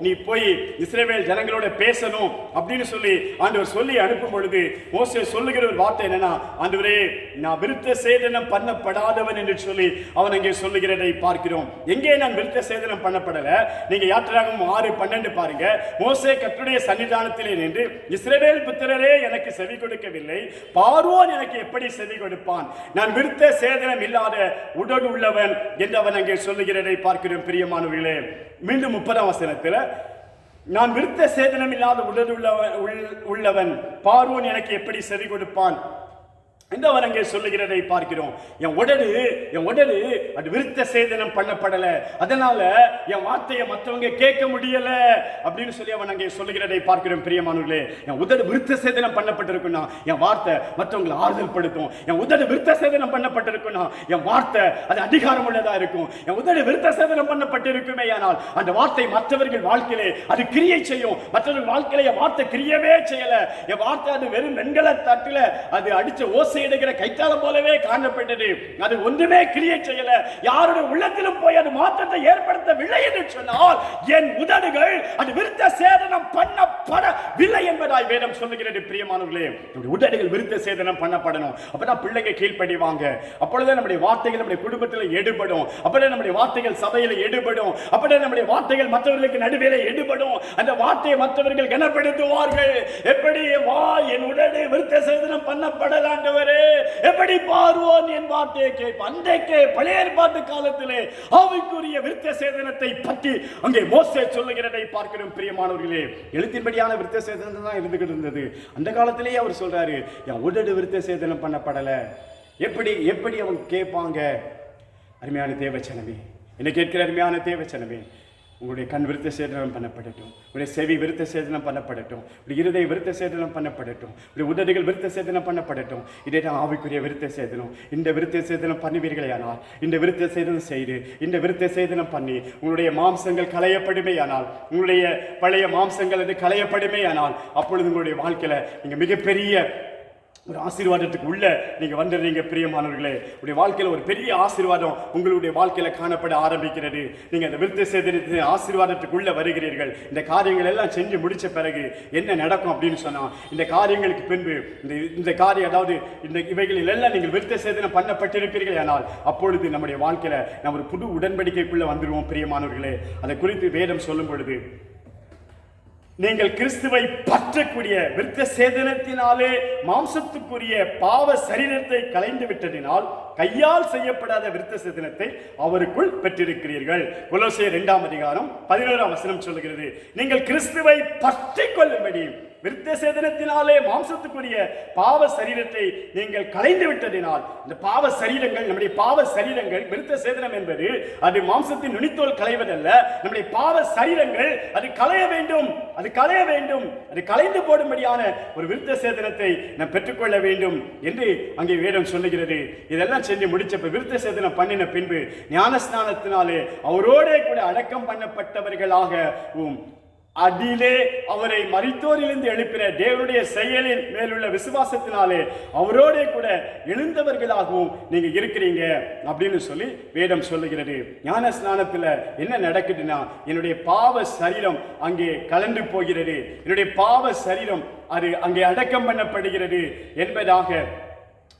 Speaker 1: நீ போய் இஸ்ரவேல் ஜனங்களோட பேசணும் அப்படின்னு சொல்லி ஆண்டவர் சொல்லி அனுப்பும் பொழுது மோசே சொல்லுகிற ஒரு வார்த்தை என்னன்னா, ஆண்டவரே நான் விருத்த சேதனம் பண்ணப்படாதவன் என்று சொல்லி அவன் அங்கே சொல்லுகிறதை பார்க்கிறோம். எங்கே நான் விருத்த சேதனம் பண்ணப்படல? நீங்க யாத்திராகமம் 6:12 பாருங்க. மோசே கர்த்தருடைய சன்னிதானத்திலே நின்று, இஸ்ரவேல் புத்திரரே எனக்கு செவி கொடுக்கவில்லை, பார்வோன் எனக்கு எப்படி செவி கொடுப்பான்? நான் விருத்த சேதனம் இல்லாத உடல் உள்ளவன் என்று அவன் அங்கே சொல்லுகிறதை பார்க்கிறோம் பிரியமானவர்களே. மீண்டும் 30ஆம் வசனத்தில், நான் விருத்த சேதனம் இல்லாத உடல் உள்ளவன் பார்வோன் எனக்கு எப்படி செவி கொடுப்பான் என்று அவன் அங்கே சொல்லுகிறதை பார்க்கிறோம். என் உடல் அது விருத்த சேதனம் பண்ணப்படல, அதனால என் வார்த்தையை மற்றவங்க கேட்க முடியல அப்படின்னு சொல்லி அவன் அங்கே சொல்லுகிறதை பார்க்கிறோம் பிரியமானவர்களே. என் உதடு விருத்த சேதனம் பண்ணப்பட்டிருக்குன்னா என் வார்த்தை மற்றவங்களை ஆறுதல் படுத்தும். என் உதடு விருத்த சேதனம் பண்ணப்பட்டிருக்குன்னா என் வார்த்தை அது அதிகாரம் உள்ளதா இருக்கும். என் உதடு விருத்த சேதனம் பண்ணப்பட்டிருக்குமே ஆனால் அந்த வார்த்தை மற்றவர்கள் வாழ்க்கையிலே அது கிரியை செய்யும். மற்றவர்கள் வாழ்க்கையில என் வார்த்தை கிரியவே செய்யல, என் வார்த்தை அது வெறும் வெண்கல தட்டுல அது அடிச்ச ஓசை எடுக்கிற கைத்தாளம் போலவே காணப்பட்டது. அது ஒன்றுமே கிரியேட் செய்யல, யாருடைய உள்ளத்திலும் போய் அது மாற்றத்தை ஏற்படுத்தவில்லை என்று சொன்னால் என் உதடுகள் அது விருத்த சேதனம் பண்ணப்படவில்லை என்பதாய் வேதம் சொல்லுகிறது பிரியமானவர்களே. உதடுகள் விருத்த சேதனம் பண்ணப்படணும். அப்பதான் பிள்ளைங்க கீழ்ப்படிவாங்க, அப்பொழுது நம்முடைய வார்த்தைகள் நம்முடைய குடும்பத்தில் எடுபடும், அப்பதான் நம்முடைய வார்த்தைகள் சபையில் எடுபடும், அப்பதான் நம்முடைய வார்த்தைகள் மற்றவர்களுக்கு நடுவே எடுபடும். அந்த வார்த்தையை மற்றவர்கள் கனப்படுத்துவார்கள். எப்படி என் உடனே விருத்த சேதனம் பண்ணப்படலாண்டவரே, எப்படி பார்வோன் என் வார்த்தையை கேட்பான்? அன்றைக்கே பழைய ஏற்பாட்டு காலத்திலே ஆவிக்குரிய விருத்த சேதனத்தை பற்றி அங்கே மோசே சொல்லுகிறதை பார்க்கிறோம் பிரியமானவர்களே. எழுத்தின்படியான விருத்த சேதனம் தான் இருந்துகிட்டு இருந்தது. அந்த காலத்திலேயே அவர் சொல்றாரு, என் உடடு விருத்த சேதனம் பண்ணப்படல, எப்படி அவங்க கேட்பாங்க? அருமையான தேவச்சனமே, என்னை கேட்கிற அருமையான தேவச்சனமே, உங்களுடைய கண் விருத்த சேதனம் பண்ணப்படட்டும், உங்களுடைய செவி விருத்த சேதனம் பண்ணப்படட்டும், உங்களுடைய இருதய விருத்த சேதனம் பண்ணப்படட்டும், உங்களுடைய உதடுகள் விருத்த சேதனம் பண்ணப்படட்டும். இதே தான் ஆவிக்குரிய விருத்த சேதனம். இந்த விருத்த சேதனம் பண்ணுவீர்களேயானால், இந்த விருத்த சேதனம் செய்து இந்த விருத்த சேதனம் பண்ணி உங்களுடைய மாம்சங்கள் களையப்படுமேயானால், உங்களுடைய பழைய மாம்சங்கள் அது களையப்படுமேயானால், அப்பொழுது உங்களுடைய வாழ்க்கையில நீங்க மிகப்பெரிய ஒரு ஆசீர்வாதத்துக்கு உள்ள நீங்க வந்துடுறீங்க பிரியமானவர்களே. உங்களுடைய வாழ்க்கையில ஒரு பெரிய ஆசீர்வாதம் உங்களுடைய வாழ்க்கையில காணப்பட ஆரம்பிக்கிறது. நீங்க அந்த விருத்த சேதனத்தின் ஆசீர்வாதத்துக்குள்ள வருகிறீர்கள். இந்த காரியங்கள் எல்லாம் செஞ்சு முடிச்ச பிறகு என்ன நடக்கும் அப்படின்னு சொன்னா, இந்த காரியங்களுக்கு பின்பு இந்த காரியம், அதாவது இந்த இவைகளில் எல்லாம் நீங்கள் விருத்த சேதனம் பண்ணப்பட்டிருப்பீர்கள் ஆனால் அப்பொழுது நம்முடைய வாழ்க்கையில நம்ம ஒரு புது உடன்படிக்கைக்குள்ள வந்துடுவோம் பிரியமானவர்களே. அதை குறித்து வேதம் சொல்லும் பொழுது, நீங்கள் கிறிஸ்துவை பற்றக்கூடிய விருத்த சேதனத்தினாலே மாம்சத்துக்குரிய பாவ சரீரத்தை களைந்து விட்டதினால் கையால் செய்யப்படாத விருத்த சேதனத்தை அவருக்குள் பெற்றிருக்கிறீர்கள். கொலோசியர் 2:11 சொல்லுகிறது, நீங்கள் கிறிஸ்துவை பற்றிக் கொள்ளும்படி விருத்த சேதனத்தினாலே மாம்சத்துக்குரிய பாவ சரீரத்தை நீங்கள் களைந்து விட்டதினால். இந்த பாவ சரீரங்கள், நம்முடைய பாவ சரீரங்கள், விருத்த சேதனம் என்பது அது மாம்சத்தின் நுனித்தோல் களைவதல்ல. நம்முடைய பாவ சரீரங்கள் அது களைய வேண்டும், அது களைய வேண்டும், அது களைந்து போடும்படியான ஒரு விருத்த சேதனத்தை நாம் பெற்றுக்கொள்ள வேண்டும் என்று அங்கே வேதம் சொல்லுகிறது. இதெல்லாம் செஞ்சு முடிச்ச விருத்த சேதனம் பண்ணின பின்பு ஞானஸ்நானத்தினாலே அவரோடே கூட அடக்கம் பண்ணப்பட்டவர்களாகவும் அதிலே அவரை மரித்தோரிலிருந்து எழுப்பின தேவனுடைய செயலின் மேலுள்ள விசுவாசத்தினாலே அவரோட கூட எழுந்தவர்களாகவும் நீங்க இருக்கிறீங்க அப்படின்னு சொல்லி வேதம் சொல்லுகிறது. ஞான ஸ்நானத்துல என்ன நடக்குதுன்னா, என்னுடைய பாவ சரீரம் அங்கே கலந்து போகிறது, என்னுடைய பாவ சரீரம் அது அங்கே அடக்கம் பண்ணப்படுகிறது என்பதாக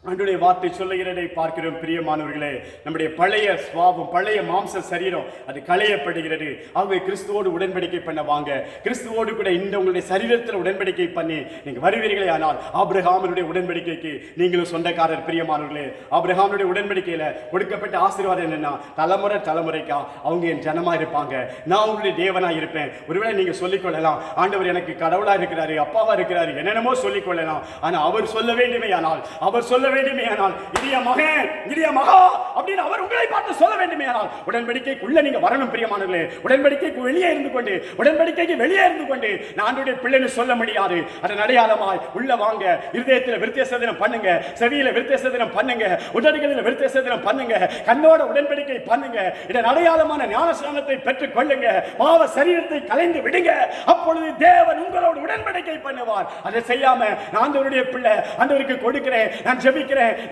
Speaker 1: ஆண்டவருடைய வார்த்தை சொல்லுகிறதை பார்க்கிறோம் பிரியமானவர்களே. நம்முடைய பழைய சுவாபம், பழைய மாம்ச சரீரம் அது களையப்படுகிறது. ஆகவே கிறிஸ்துவோடு உடன்படிக்கை பண்ண வாங்க. கிறிஸ்துவோடு கூட இந்த உங்களுடைய சரீரத்தில் உடன்படிக்கை பண்ணி நீங்க வருவீர்களே ஆனால் ஆபிரகாமுடைய உடன்படிக்கைக்கு நீங்களும் சொந்தக்காரர் பிரியமானவர்களே. ஆபிரகாமுடைய உடன்படிக்கையில கொடுக்கப்பட்ட ஆசீர்வாதம் என்னன்னா, தலைமுறை தலைமுறைக்கா அவங்க என் ஜனமா இருப்பாங்க, நான் உங்களுடைய தேவனா இருப்பேன். ஒருவேளை நீங்க சொல்லிக் கொள்ளலாம், ஆண்டவர் எனக்கு கடவுளா இருக்கிறாரு, அப்பாவா இருக்கிறாரு, என்னென்னமோ சொல்லிக் கொள்ளலாம். ஆனா அவர் சொல்ல வேண்டுமே ஆனால், அவர் சொல்ல வேண்டுமே ஆனால், இனிய மகன், இனிய மகா அப்படின்னு அவர் உங்களை பார்த்து சொல்ல வேண்டுமே ஆனால் உடன்படிக்கைக்குள்ள நீங்க வரணும் பிரியமானவர்களே. உடன்படிக்கைக்கு வெளியே இருந்து கொண்டு, உடன்படிக்கைக்கு வெளியே இருந்து கொண்டு நான் ஆண்டவருடைய பிள்ளைன்னு சொல்ல முடியாது. அதன் அடையாளமாய் உள்ள வாங்க. இருதயத்தில் விருத்த சேதனம் பண்ணுங்க, செவியில விருத்த சேதனம் பண்ணுங்க, உதடுகளில் விருத்த சேதனம் பண்ணுங்க, கண்ணோட உடன்படிக்கை பண்ணுங்க. இதன் அடையாளமான ஞானஸ்நானத்தை பெற்றுக் கொள்ளுங்க. பாவ சரீரத்தை கலைந்து விடுங்க. அப்பொழுது தேவன் உங்களோடு உடன்படிக்கை பண்ணுவார். அதை செய்யாம நான் ஆண்டவருடைய பிள்ளை, ஆண்டவருக்கு கொடுக்கிறேன், நான் ஜெபிக்கிறேன்,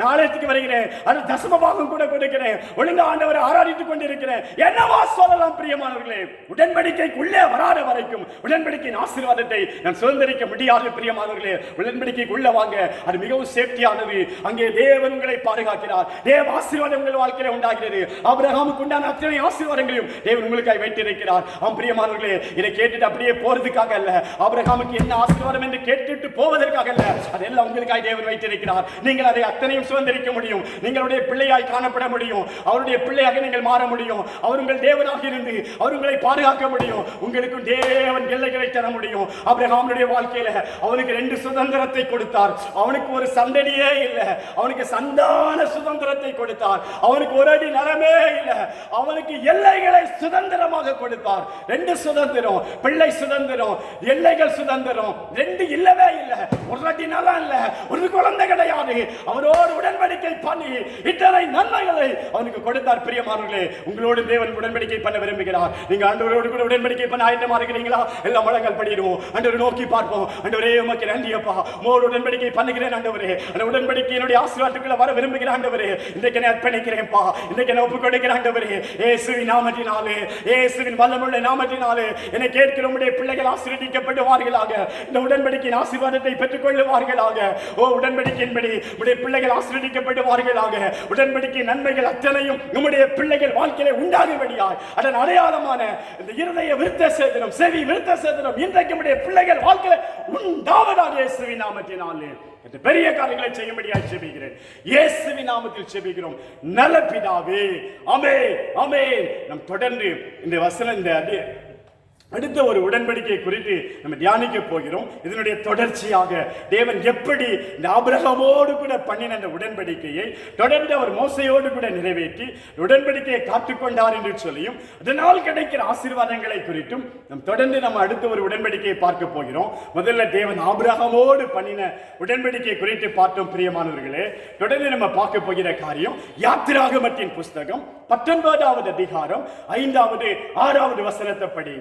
Speaker 1: நாளைக்கு வருகிறேன், அது தசமபாகம் கூட கொடுக்கிறேன், ஒழுங்கா ஆண்டவரை ஆராதித்துக் கொண்டிருக்கிறேன், என்னவா சொல்லலாம் பிரியமானவர்களே. உடன்படிக்கைக்குள்ளே வராத வரைக்கும் உடன்படிக்கையின் ஆசீர்வாதத்தை நான் சுதந்திரிக்க முடியாது பிரியமானவர்களே. உடன்படிக்கைக்குள்ள வாங்க, அது மிகவும் சேஃப்டியானது. அங்கே தேவன் உங்களை பாதுகாக்கிறார், தேவ ஆசீர்வாதம் உங்கள் வாழ்க்கையில உண்டாகிறது. ஆபிரகாமுக்கு உண்டான அத்தனை ஆசீர்வாதங்களையும் தேவன் உங்களுக்காக வைத்திருக்கிறார். ஆம் பிரியமானவர்களே, இதை கேட்டுட்டு அப்படியே போறதுக்காக அல்ல, ஆபிரகாமுக்கு என்ன ஆசீர்வாதம் என்று கேட்டுட்டு போவதற்காக அல்ல, அதெல்லாம் உங்களுக்காக தேவன் வைத்திருக்கிறார். நீங்கள் அதை அத்தனையும் சுதந்திரிக்க முடியும். நீங்களுடைய பிள்ளையாய் காணப்பட முடியும், அவருடைய பிள்ளையாக நீங்கள் மாற முடியும். அவர் உங்கள் தேவனாக இருந்து அவர் உங்களை பாதுகாக்க முடியும். உங்களுக்கும் தேவன் எல்லைகளை தர முடியும். ஆபிரகாமுடைய வாழ்க்கையில அவனுக்கு 2 சுதந்திரத்தை கொடுத்தார். அவனுக்கு ஒரு சந்தடியே இல்லை, அவனுக்கு சந்தான சுதந்திரத்தை கொடுத்தார். அவனுக்கு ஒரு அடி நிலமே இல்லை, அவனுக்கு எல்லைகளை சுதந்திரமாக கொடுத்தார். 2 சுதந்திரம், பிள்ளை சுதந்திரம், எல்லைகள் சுதந்திரம் 2 இல்லவே இல்லை. ஒரு அடி நிலம் இல்லை, ஒரு குழந்தை கிடையாது. அவரோடு உடன்படிக்கை பண்ணி இத்தனை நன்மைகளை அவனுக்கு கொடுத்தார். பிரியமானவர்களே, உங்களோடு தேவன் உடன்படிக்கை பண்ண விரும்புகிறார். நீங்க ஆண்டவரோடு கூட உடன்படிக்கை பண்ண ஆயத்தமா இருக்கிறீங்களா? எல்லாம் முழங்கால் படிடுவோம், ஆண்டவரை நோக்கி பார்ப்போம். ஆண்டவரே உமக்கு நன்றி அப்பா, உமோடு உடன்படிக்கை பண்ணுகிறேன் ஆண்டவரே. அந்த உடன்படிக்கையினுடைய ஆசீர்வாதத்துக்குள்ள வர விரும்புகிறேன் ஆண்டவரே. இன்றைக்கு நான் அர்ப்பணிக்கிறேன்ப்பா, இன்றைக்கு நான் ஒப்புக் கொடுக்கிறேன் ஆண்டவரே. இயேசுவின் நாமத்தினாலே, இயேசுவின் வல்லமுள்ள நாமத்தினாலே என்னை கேட்கிற உம்முடைய பிள்ளைகள் ஆசீர்வதிக்கப்படுவார்களாக, இந்த உடன்படிக்கையின் ஆசீர்வாதத்தை பெற்றுக் கொள்ளுவார்களாக. ஓ உடன்படிக்கையின்படி உம்முடைய பிள்ளைகள் ஆசீர்வதிக்கப்படுவார்களாக. உடன்படிக்கை நன்மைகள் அத்தனையும் நம்முடைய பிள்ளைகள் வாழ்க்கையிலே உண்டாகும்படியாய் அதன் அடையாளமான இந்த இருதய விருத்த சேதனம், செவி விருத்த சேதனம் இன்றைக்கு நம்முடைய பிள்ளைகள் வாழ்க்கையிலே உண்டாவதாக இயேசுவின் நாமத்தினாலே பெரிய காரியங்களை செய்யும்படியாய் ஜெபிக்கிறேன். இயேசுவின் நாமத்தில் ஜெபிக்கிறோம் நல்ல பிதாவே, ஆமென் ஆமென். நாம் தொடர்ந்து இந்த வசனம், இந்த அடுத்த ஒரு உடன்படிக்கை குறித்து நம்ம தியானிக்க போகிறோம். இதனுடைய தொடர்ச்சியாக தேவன் எப்படி இந்த ஆபிரகாமோடு கூட பண்ணின அந்த உடன்படிக்கையை தொடர்ந்து அவர் மோசையோடு கூட நிறைவேற்றி உடன்படிக்கையை காத்துக்கொண்டார் என்று சொல்லியும் அதனால் கிடைக்கிற ஆசீர்வாதங்களை குறித்தும் நம்ம தொடர்ந்து நம்ம அடுத்த ஒரு உடன்படிக்கையை பார்க்க போகிறோம். முதல்ல தேவன் ஆபிரகாமோடு பண்ணின உடன்படிக்கை குறித்து பார்த்தோம் பிரியமானவர்களே. தொடர்ந்து நம்ம பார்க்க போகிற காரியம் யாத்திராகமத்தின் புஸ்தகம் 19வது அதிகாரம் 5வது 6வது வசனத்தை படிங்க.